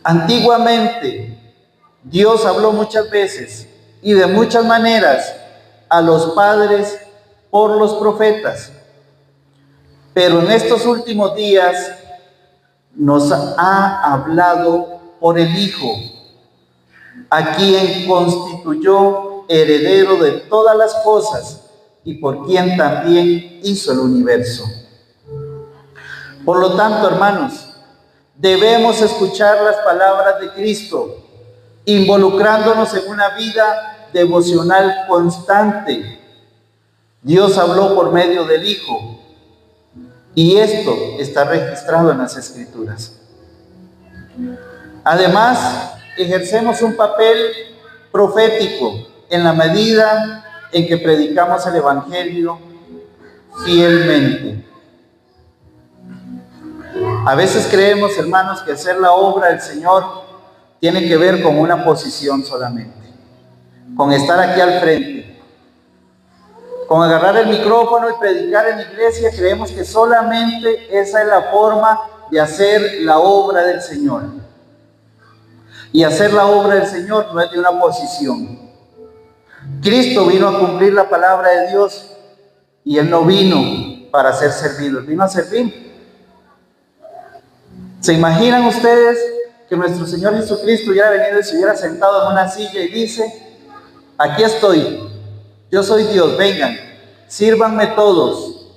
antiguamente Dios habló muchas veces y de muchas maneras a los padres por los profetas, pero en estos últimos días nos ha hablado por el Hijo, a quien constituyó heredero de todas las cosas y por quien también hizo el universo. Por lo tanto, hermanos, debemos escuchar las palabras de Cristo, involucrándonos en una vida devocional constante. Dios habló por medio del Hijo, y esto está registrado en las Escrituras. Además, ejercemos un papel profético en la medida en que predicamos el Evangelio fielmente. A veces creemos, hermanos, que hacer la obra del Señor tiene que ver con una posición solamente, con estar aquí al frente, con agarrar el micrófono y predicar en la iglesia. Creemos que solamente esa es la forma de hacer la obra del Señor. Y hacer la obra del Señor no es de una posición. Cristo vino a cumplir la palabra de Dios y Él no vino para ser servido, Él vino a servir. ¿Se imaginan ustedes que nuestro Señor Jesucristo hubiera venido y se hubiera sentado en una silla y dice: aquí estoy, yo soy Dios, vengan, sírvanme todos,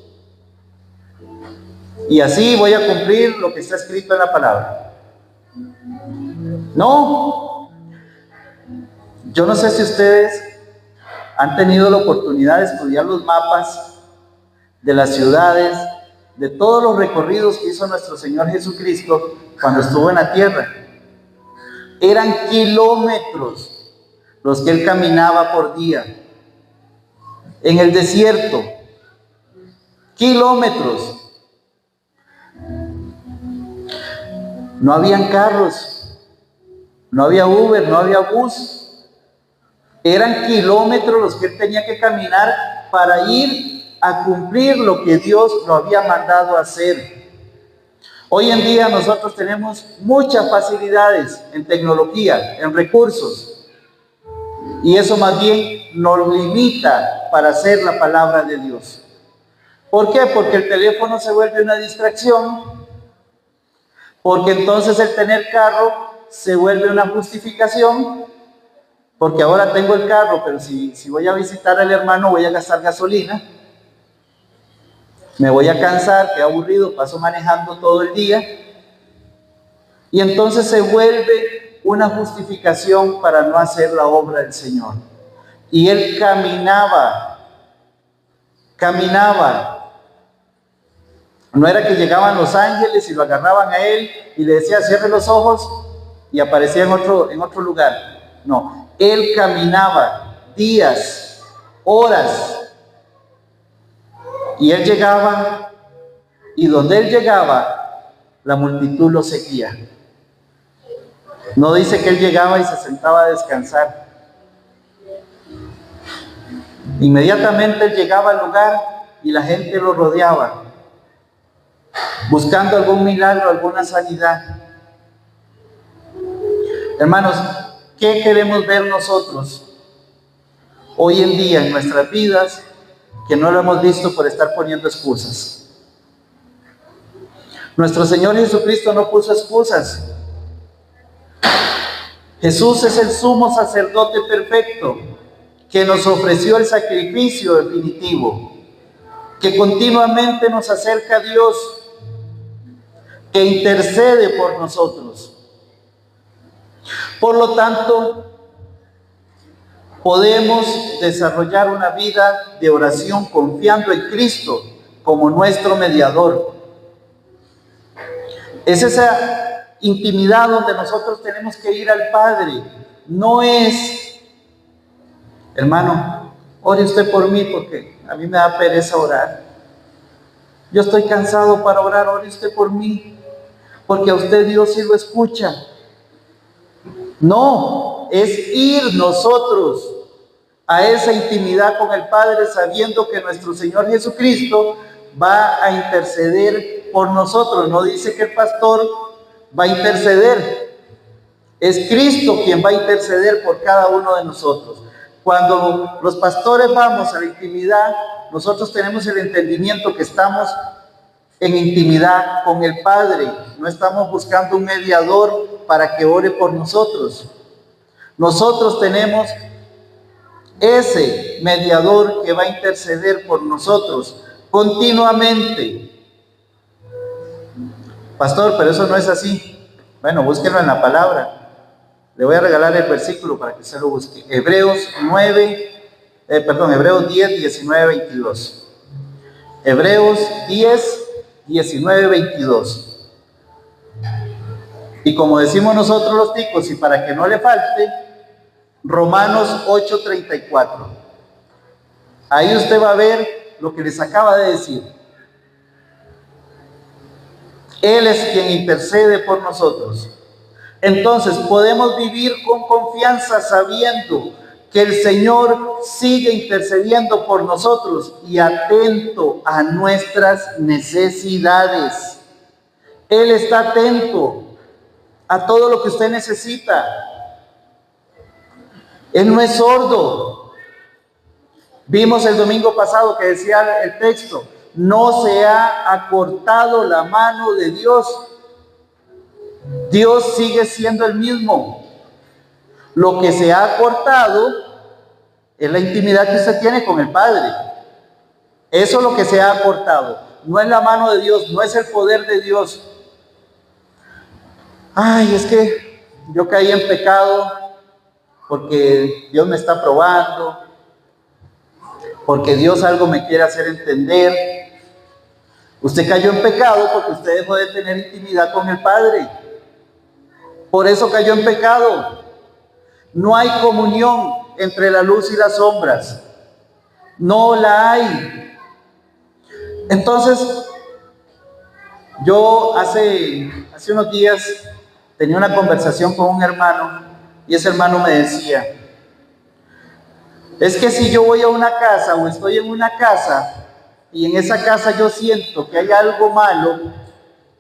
y así voy a cumplir lo que está escrito en la palabra? No. Yo no sé si ustedes han tenido la oportunidad de estudiar los mapas de las ciudades, de todos los recorridos que hizo nuestro Señor Jesucristo cuando estuvo en la tierra. Eran kilómetros los que Él caminaba por día en el desierto. Kilómetros. No habían carros, no había Uber, no había bus. Eran kilómetros los que Él tenía que caminar para ir a cumplir lo que Dios lo había mandado a hacer. Hoy en día nosotros tenemos muchas facilidades en tecnología, en recursos, y eso más bien nos limita para hacer la palabra de Dios. ¿Por qué? Porque el teléfono se vuelve una distracción, porque entonces el tener carro se vuelve una justificación, porque ahora tengo el carro, pero si voy a visitar al hermano voy a gastar gasolina, me voy a cansar, qué aburrido, paso manejando todo el día, y entonces se vuelve una justificación para no hacer la obra del Señor. Y Él caminaba. No era que llegaban los ángeles y lo agarraban a Él y le decía: cierre los ojos, y aparecía en otro lugar. No, Él caminaba días, horas, y Él llegaba, y donde Él llegaba, la multitud lo seguía. No dice que Él llegaba y se sentaba a descansar. Inmediatamente Él llegaba al lugar y la gente lo rodeaba, buscando algún milagro, alguna sanidad. Hermanos, ¿qué queremos ver nosotros hoy en día en nuestras vidas que no lo hemos visto por estar poniendo excusas? Nuestro Señor Jesucristo no puso excusas. Jesús es el sumo sacerdote perfecto que nos ofreció el sacrificio definitivo, que continuamente nos acerca a Dios, que intercede por nosotros. Por lo tanto, podemos desarrollar una vida de oración confiando en Cristo como nuestro mediador. Es esa intimidad donde nosotros tenemos que ir al Padre. No es, hermano, ore usted por mí porque a mí me da pereza orar. Yo estoy cansado para orar, ore usted por mí, porque a usted Dios sí lo escucha. No, es ir nosotros a esa intimidad con el Padre sabiendo que nuestro Señor Jesucristo va a interceder por nosotros. No dice que el pastor va a interceder, es Cristo quien va a interceder por cada uno de nosotros. Cuando los pastores vamos a la intimidad, nosotros tenemos el entendimiento que estamos en intimidad con el Padre. No estamos buscando un mediador para que ore por nosotros. Nosotros tenemos ese mediador que va a interceder por nosotros continuamente. Pastor, pero eso no es así. Bueno, búsquenlo en la palabra. Le voy a regalar el versículo para que se lo busque. Hebreos 10, 19, 22. Hebreos 10, 19, 22. Y como decimos nosotros los ticos, y para que no le falte, Romanos 8, 34. Ahí usted va a ver lo que les acaba de decir. Él es quien intercede por nosotros. Entonces podemos vivir con confianza sabiendo que el Señor sigue intercediendo por nosotros y atento a nuestras necesidades. Él está atento a todo lo que usted necesita. Él no es sordo. Vimos el domingo pasado que decía el texto, no se ha acortado la mano de Dios. Dios sigue siendo el mismo. Lo que se ha acortado es la intimidad que usted tiene con el Padre. Eso es lo que se ha acortado. No es la mano de Dios, no es el poder de Dios. Ay, es que yo caí en pecado porque Dios me está probando, porque Dios algo me quiere hacer entender. Usted cayó en pecado porque usted dejó de tener intimidad con el Padre. Por eso cayó en pecado. No hay comunión entre la luz y las sombras. No la hay. Entonces, yo hace unos días tenía una conversación con un hermano y ese hermano me decía, es que si yo voy a una casa o estoy en una casa y en esa casa yo siento que hay algo malo,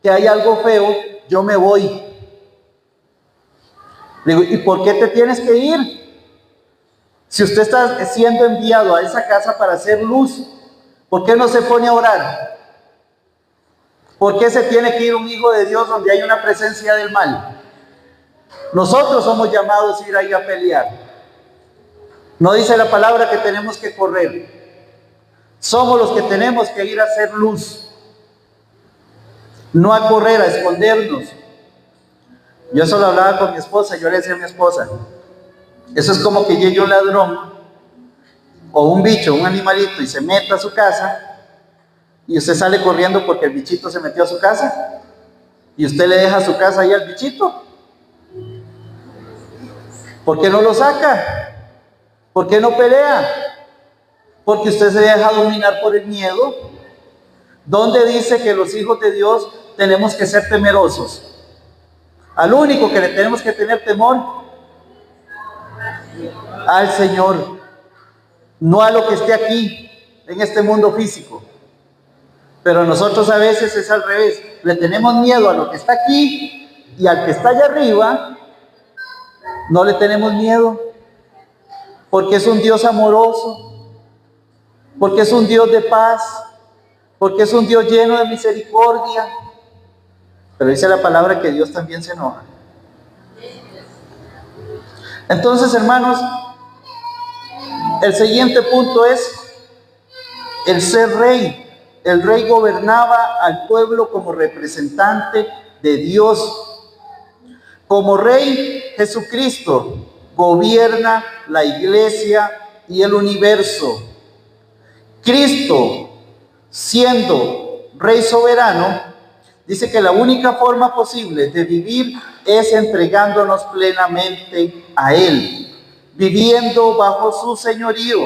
que hay algo feo, yo me voy. Le digo, ¿y por qué te tienes que ir? Si usted está siendo enviado a esa casa para hacer luz, ¿por qué no se pone a orar? ¿Por qué se tiene que ir un hijo de Dios donde hay una presencia del mal? Nosotros somos llamados a ir ahí a pelear. No dice la palabra que tenemos que correr. Somos los que tenemos que ir a hacer luz. No a correr, a escondernos. Yo solo hablaba con mi esposa, yo le decía a mi esposa, eso es como que llegue un ladrón o un bicho, un animalito y se meta a su casa y usted sale corriendo porque el bichito se metió a su casa y usted le deja su casa ahí al bichito. ¿Por qué no lo saca? ¿Por qué no pelea? Porque usted se deja dominar por el miedo. ¿Dónde dice que los hijos de Dios tenemos que ser temerosos? Al único que le tenemos que tener temor, al Señor, no a lo que esté aquí, en este mundo físico. Pero nosotros a veces es al revés, le tenemos miedo a lo que está aquí y al que está allá arriba, no le tenemos miedo, porque es un Dios amoroso, porque es un Dios de paz, porque es un Dios lleno de misericordia. Pero dice la palabra que Dios también se enoja. Entonces, hermanos, el siguiente punto es el ser rey. El rey gobernaba al pueblo como representante de Dios. Como Rey, Jesucristo gobierna la iglesia y el universo. Cristo, siendo Rey soberano, dice que la única forma posible de vivir es entregándonos plenamente a Él, viviendo bajo su señorío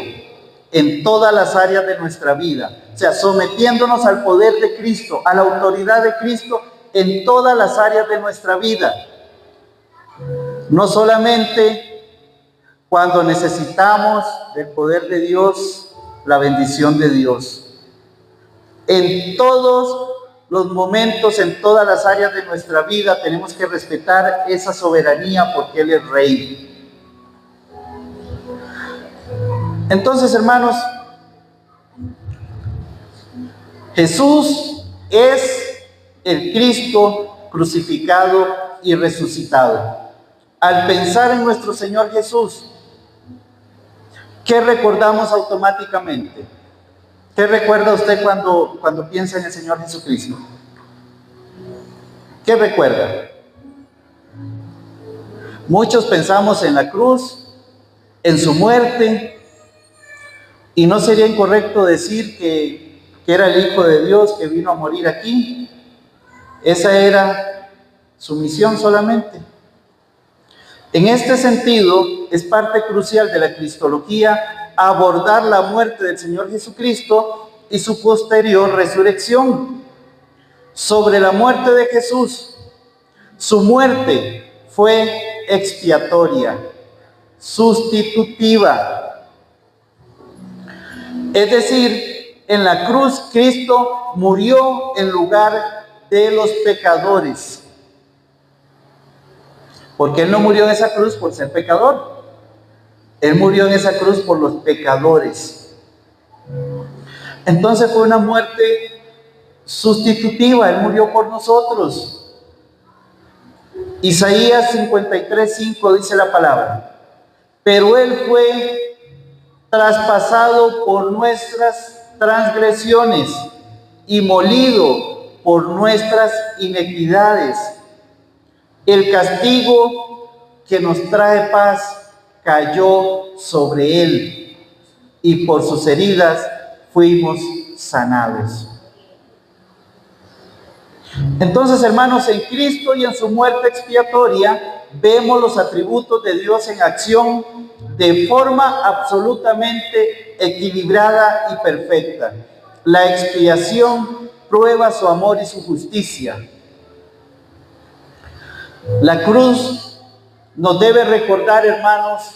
en todas las áreas de nuestra vida. O sea, sometiéndonos al poder de Cristo, a la autoridad de Cristo en todas las áreas de nuestra vida. No solamente cuando necesitamos del poder de Dios, la bendición de Dios. En todos los momentos, en todas las áreas de nuestra vida, tenemos que respetar esa soberanía porque Él es Rey. Entonces, hermanos, Jesús es el Cristo crucificado y resucitado. Al pensar en nuestro Señor Jesús, ¿qué recordamos automáticamente? ¿Qué recuerda usted cuando piensa en el Señor Jesucristo? ¿Qué recuerda? Muchos pensamos en la cruz, en su muerte, y no sería incorrecto decir que era el Hijo de Dios que vino a morir aquí. Esa era su misión solamente. En este sentido, es parte crucial de la cristología abordar la muerte del Señor Jesucristo y su posterior resurrección. Sobre la muerte de Jesús, su muerte fue expiatoria, sustitutiva. Es decir, en la cruz Cristo murió en lugar de los pecadores. Porque Él no murió en esa cruz por ser pecador. Él murió en esa cruz por los pecadores. Entonces fue una muerte sustitutiva. Él murió por nosotros. Isaías 53:5 dice la palabra: pero Él fue traspasado por nuestras transgresiones y molido por nuestras iniquidades. El castigo que nos trae paz cayó sobre Él, y por sus heridas fuimos sanados. Entonces, hermanos, en Cristo y en su muerte expiatoria vemos los atributos de Dios en acción de forma absolutamente equilibrada y perfecta. La expiación prueba su amor y su justicia. La cruz nos debe recordar, hermanos,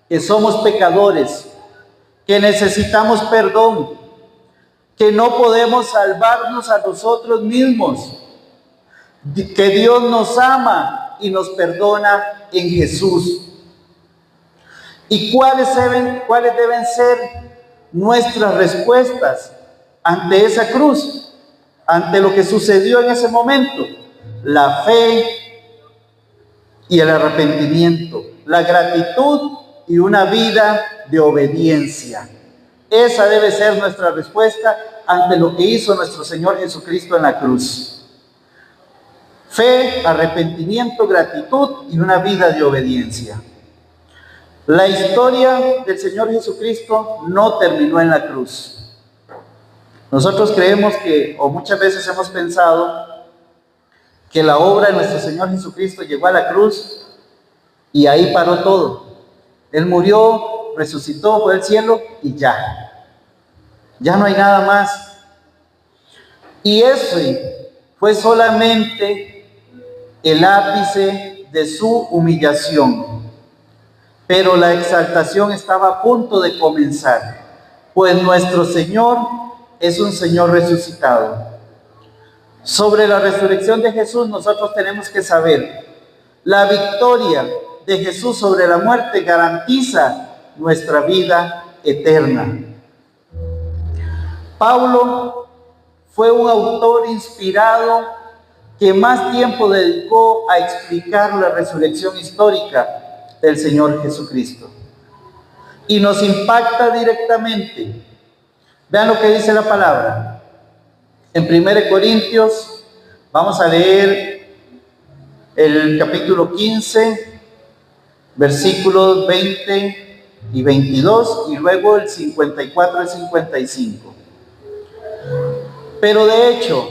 que somos pecadores, que necesitamos perdón, que no podemos salvarnos a nosotros mismos, que Dios nos ama y nos perdona en Jesús. ¿Y cuáles deben ser nuestras respuestas ante esa cruz, ante lo que sucedió en ese momento? La fe y el arrepentimiento, la gratitud y una vida de obediencia. Esa debe ser nuestra respuesta ante lo que hizo nuestro Señor Jesucristo en la cruz. Fe, arrepentimiento, gratitud y una vida de obediencia. La historia del Señor Jesucristo no terminó en la cruz. Nosotros creemos que, o muchas veces hemos pensado, que la obra de nuestro Señor Jesucristo llegó a la cruz y ahí paró todo. Él murió, resucitó, fue al cielo y ya. Ya no hay nada más. Y eso fue solamente el ápice de su humillación. Pero la exaltación estaba a punto de comenzar, pues nuestro Señor es un Señor resucitado. Sobre la resurrección de Jesús nosotros tenemos que saber, la victoria de Jesús sobre la muerte garantiza nuestra vida eterna. Pablo fue un autor inspirado que más tiempo dedicó a explicar la resurrección histórica del Señor Jesucristo. Y nos impacta directamente. Vean lo que dice la palabra. En 1 Corintios, vamos a leer el capítulo 15, versículos 20 y 22, y luego el 54 y 55. Pero de hecho,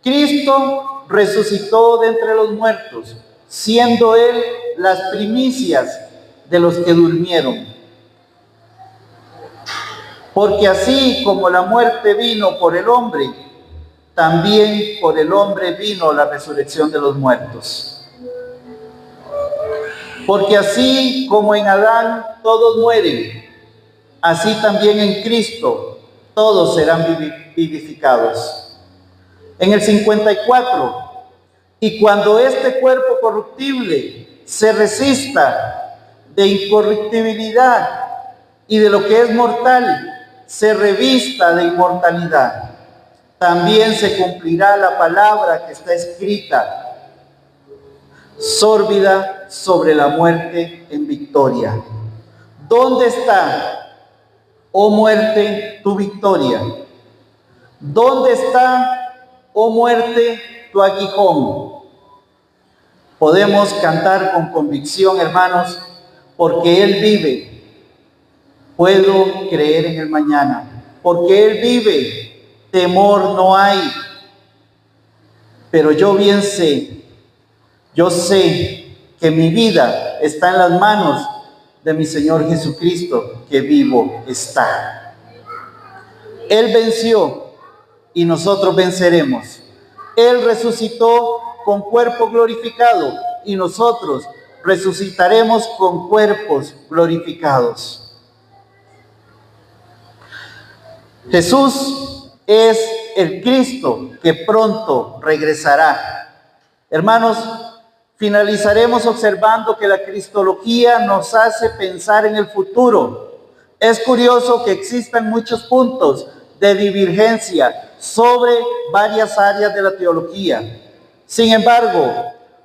Cristo resucitó de entre los muertos, siendo Él las primicias de los que durmieron. Porque así como la muerte vino por el hombre, también por el hombre vino la resurrección de los muertos. Porque así como en Adán todos mueren, así también en Cristo todos serán vivificados. En el 54, y cuando este cuerpo corruptible se resista de incorruptibilidad y de lo que es mortal, se revista de inmortalidad, también se cumplirá la palabra que está escrita: sórbida sobre la muerte en victoria. ¿Dónde está, oh muerte, tu victoria? ¿Dónde está, oh muerte, tu aguijón? Podemos cantar con convicción, hermanos, porque Él vive. Puedo creer en el mañana, porque Él vive, temor no hay. Pero yo bien sé, yo sé que mi vida está en las manos de mi Señor Jesucristo, que vivo está. Él venció y nosotros venceremos. Él resucitó con cuerpo glorificado y nosotros resucitaremos con cuerpos glorificados. Jesús es el Cristo que pronto regresará. Hermanos, finalizaremos observando que la cristología nos hace pensar en el futuro. Es curioso que existan muchos puntos de divergencia sobre varias áreas de la teología. Sin embargo,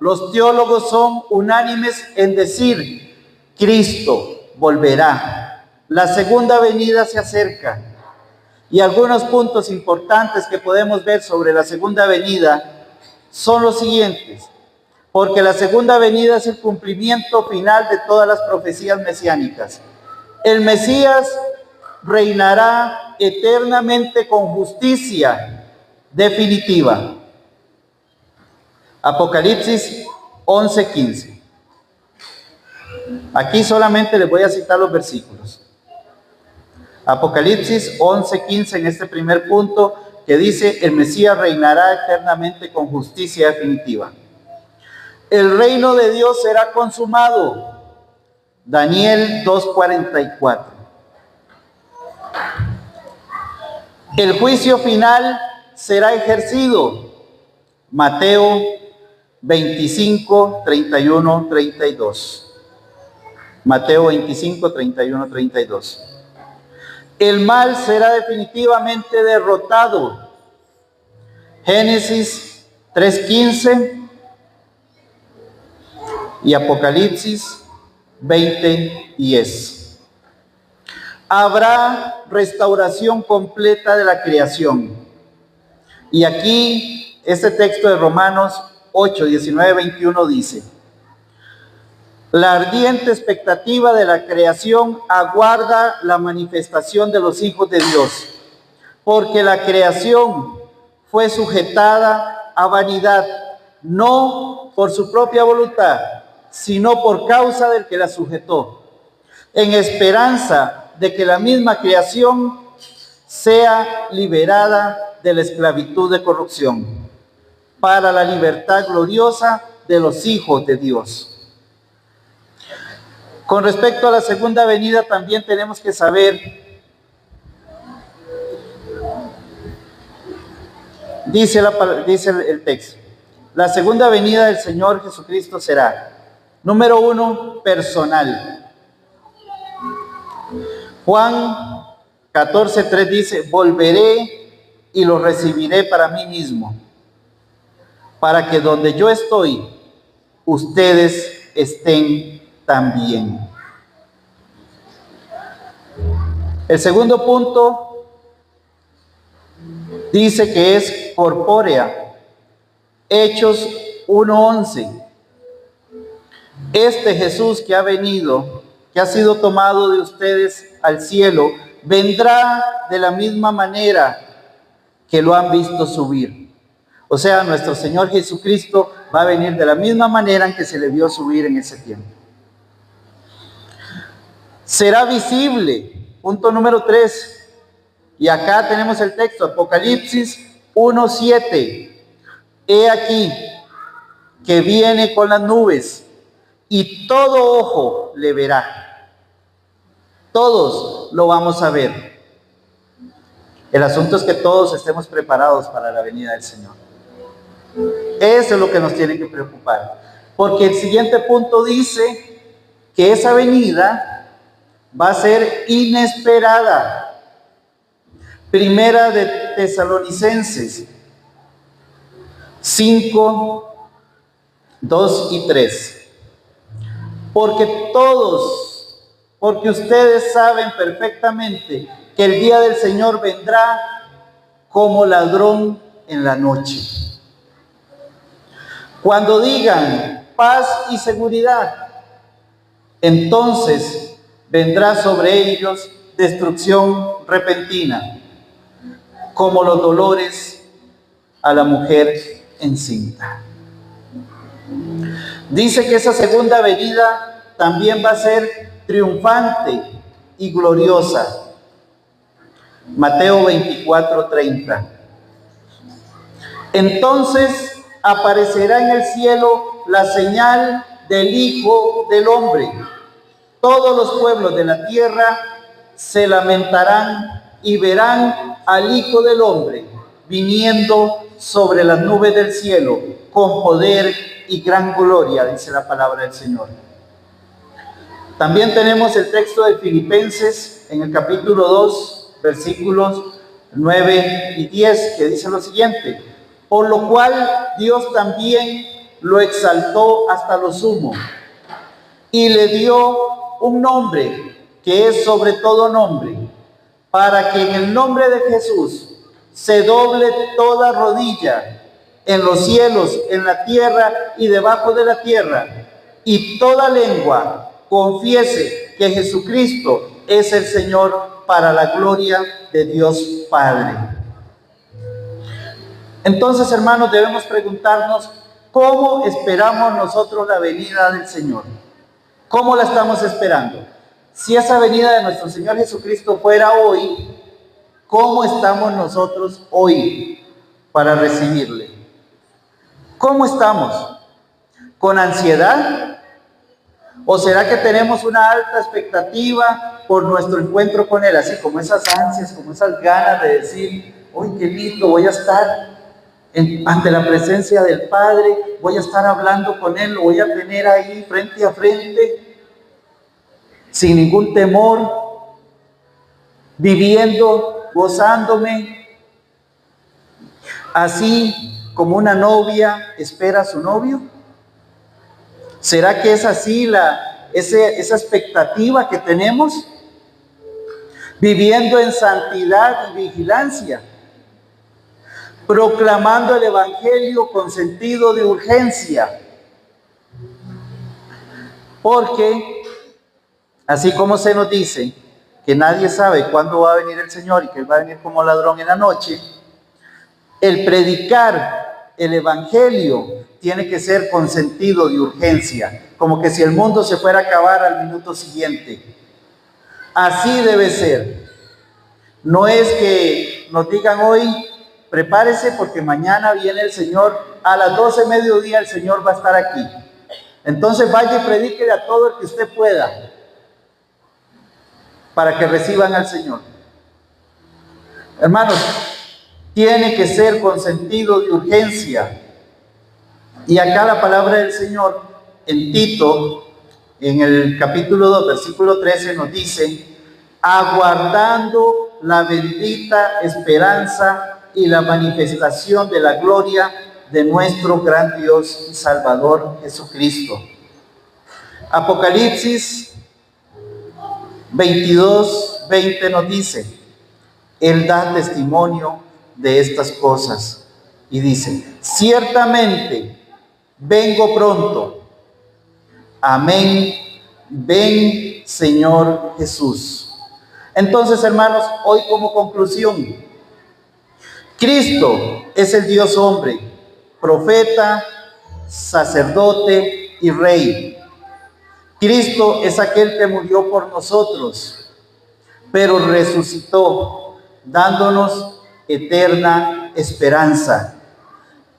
los teólogos son unánimes en decir: Cristo volverá. La segunda venida se acerca. Y algunos puntos importantes que podemos ver sobre la segunda venida son los siguientes. Porque la segunda venida es el cumplimiento final de todas las profecías mesiánicas. El Mesías reinará eternamente con justicia definitiva. Apocalipsis 11:15. Aquí solamente les voy a citar los versículos. Apocalipsis 11:15, en este primer punto, que dice: el Mesías reinará eternamente con justicia definitiva. El reino de Dios será consumado. Daniel 2:44. El juicio final será ejercido. Mateo 25, 31, 32. Mateo 25, 31, 32. El mal será definitivamente derrotado. Génesis 3:15 y Apocalipsis 20:10. Habrá restauración completa de la creación. Y aquí este texto de Romanos 8, 19, 21 dice: la ardiente expectativa de la creación aguarda la manifestación de los hijos de Dios, porque la creación fue sujetada a vanidad, no por su propia voluntad, sino por causa del que la sujetó, en esperanza de que la misma creación sea liberada de la esclavitud de corrupción, para la libertad gloriosa de los hijos de Dios. Con respecto a la segunda venida, también tenemos que saber, dice el texto, la segunda venida del Señor Jesucristo será, número 1, personal. Juan 14:3 dice: volveré y lo recibiré para mí mismo, para que donde yo estoy, ustedes estén también. El segundo punto dice que es corpórea. Hechos 1:11. Este Jesús que ha venido, que ha sido tomado de ustedes al cielo, vendrá de la misma manera que lo han visto subir. O sea, nuestro Señor Jesucristo va a venir de la misma manera en que se le vio subir en ese tiempo. Será visible. Punto número 3. Y acá tenemos el texto, Apocalipsis 1:7. He aquí que viene con las nubes y todo ojo le verá. Todos lo vamos a ver. El asunto es que todos estemos preparados para la venida del Señor. Eso es lo que nos tiene que preocupar. Porque el siguiente punto dice que esa venida va a ser inesperada. Primera de Tesalonicenses 5, 2 y 3. Porque ustedes saben perfectamente que el día del Señor vendrá como ladrón en la noche. Cuando digan paz y seguridad, entonces vendrá sobre ellos destrucción repentina, como los dolores a la mujer encinta. Dice que esa segunda venida también va a ser triunfante y gloriosa. Mateo 24:30. Entonces aparecerá en el cielo la señal del Hijo del Hombre. Todos los pueblos de la tierra se lamentarán y verán al Hijo del Hombre viniendo sobre las nubes del cielo con poder y gran gloria, dice la palabra del Señor. También tenemos el texto de Filipenses en el capítulo 2, versículos 9 y 10, que dice lo siguiente: por lo cual Dios también lo exaltó hasta lo sumo y le dio un nombre que es sobre todo nombre, para que en el nombre de Jesús se doble toda rodilla en los cielos, en la tierra y debajo de la tierra, y toda lengua confiese que Jesucristo es el Señor, para la gloria de Dios Padre. Entonces, hermanos, debemos preguntarnos, ¿cómo esperamos nosotros la venida del Señor? ¿Cómo la estamos esperando? Si esa venida de nuestro Señor Jesucristo fuera hoy, ¿cómo estamos nosotros hoy para recibirle? ¿Cómo estamos? ¿Con ansiedad? ¿O será que tenemos una alta expectativa por nuestro encuentro con Él? Así como esas ansias, como esas ganas de decir, ¡uy, qué lindo! Voy a estar ante la presencia del Padre, voy a estar hablando con Él, lo voy a tener ahí frente a frente, sin ningún temor, viviendo, gozándome, así como una novia espera a su novio. ¿Será que es así esa expectativa que tenemos? Viviendo en santidad y vigilancia, proclamando el Evangelio con sentido de urgencia. Porque, así como se nos dice que nadie sabe cuándo va a venir el Señor y que Él va a venir como ladrón en la noche, el predicar el Evangelio tiene que ser con sentido de urgencia, como que si el mundo se fuera a acabar al minuto siguiente. Así debe ser. No es que nos digan hoy, prepárese porque mañana viene el Señor, a las 12 mediodía el Señor va a estar aquí. Entonces vaya y predíquele a todo el que usted pueda, para que reciban al Señor. Hermanos, tiene que ser con sentido de urgencia. Y acá la palabra del Señor en Tito, en el capítulo 2, versículo 13, nos dice: aguardando la bendita esperanza y la manifestación de la gloria de nuestro gran Dios y Salvador Jesucristo. Apocalipsis 22:20 nos dice: Él da testimonio de estas cosas y dice: ciertamente vengo pronto. Amén. Ven, Señor Jesús. Entonces, hermanos, hoy como conclusión, Cristo es el Dios hombre, profeta, sacerdote y rey. Cristo es aquel que murió por nosotros, pero resucitó, dándonos eterna esperanza.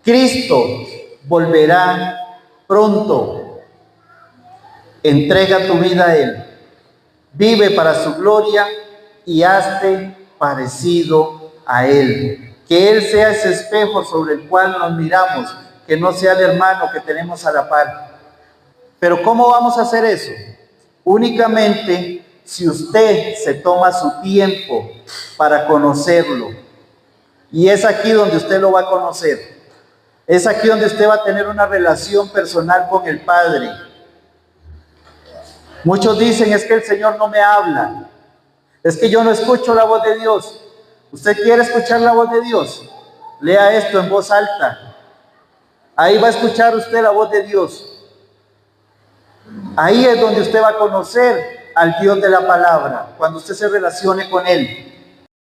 Cristo volverá pronto. Entrega tu vida a Él. Vive para su gloria y hazte parecido a Él. Que Él sea ese espejo sobre el cual nos miramos, que no sea el hermano que tenemos a la par. Pero ¿cómo vamos a hacer eso? Únicamente si usted se toma su tiempo para conocerlo. Y es aquí donde usted lo va a conocer. Es aquí donde usted va a tener una relación personal con el Padre. Muchos dicen, es que el Señor no me habla. Es que yo no escucho la voz de Dios. ¿Usted quiere escuchar la voz de Dios? Lea esto en voz alta. Ahí va a escuchar usted la voz de Dios. Ahí es donde usted va a conocer al Dios de la palabra, cuando usted se relacione con Él.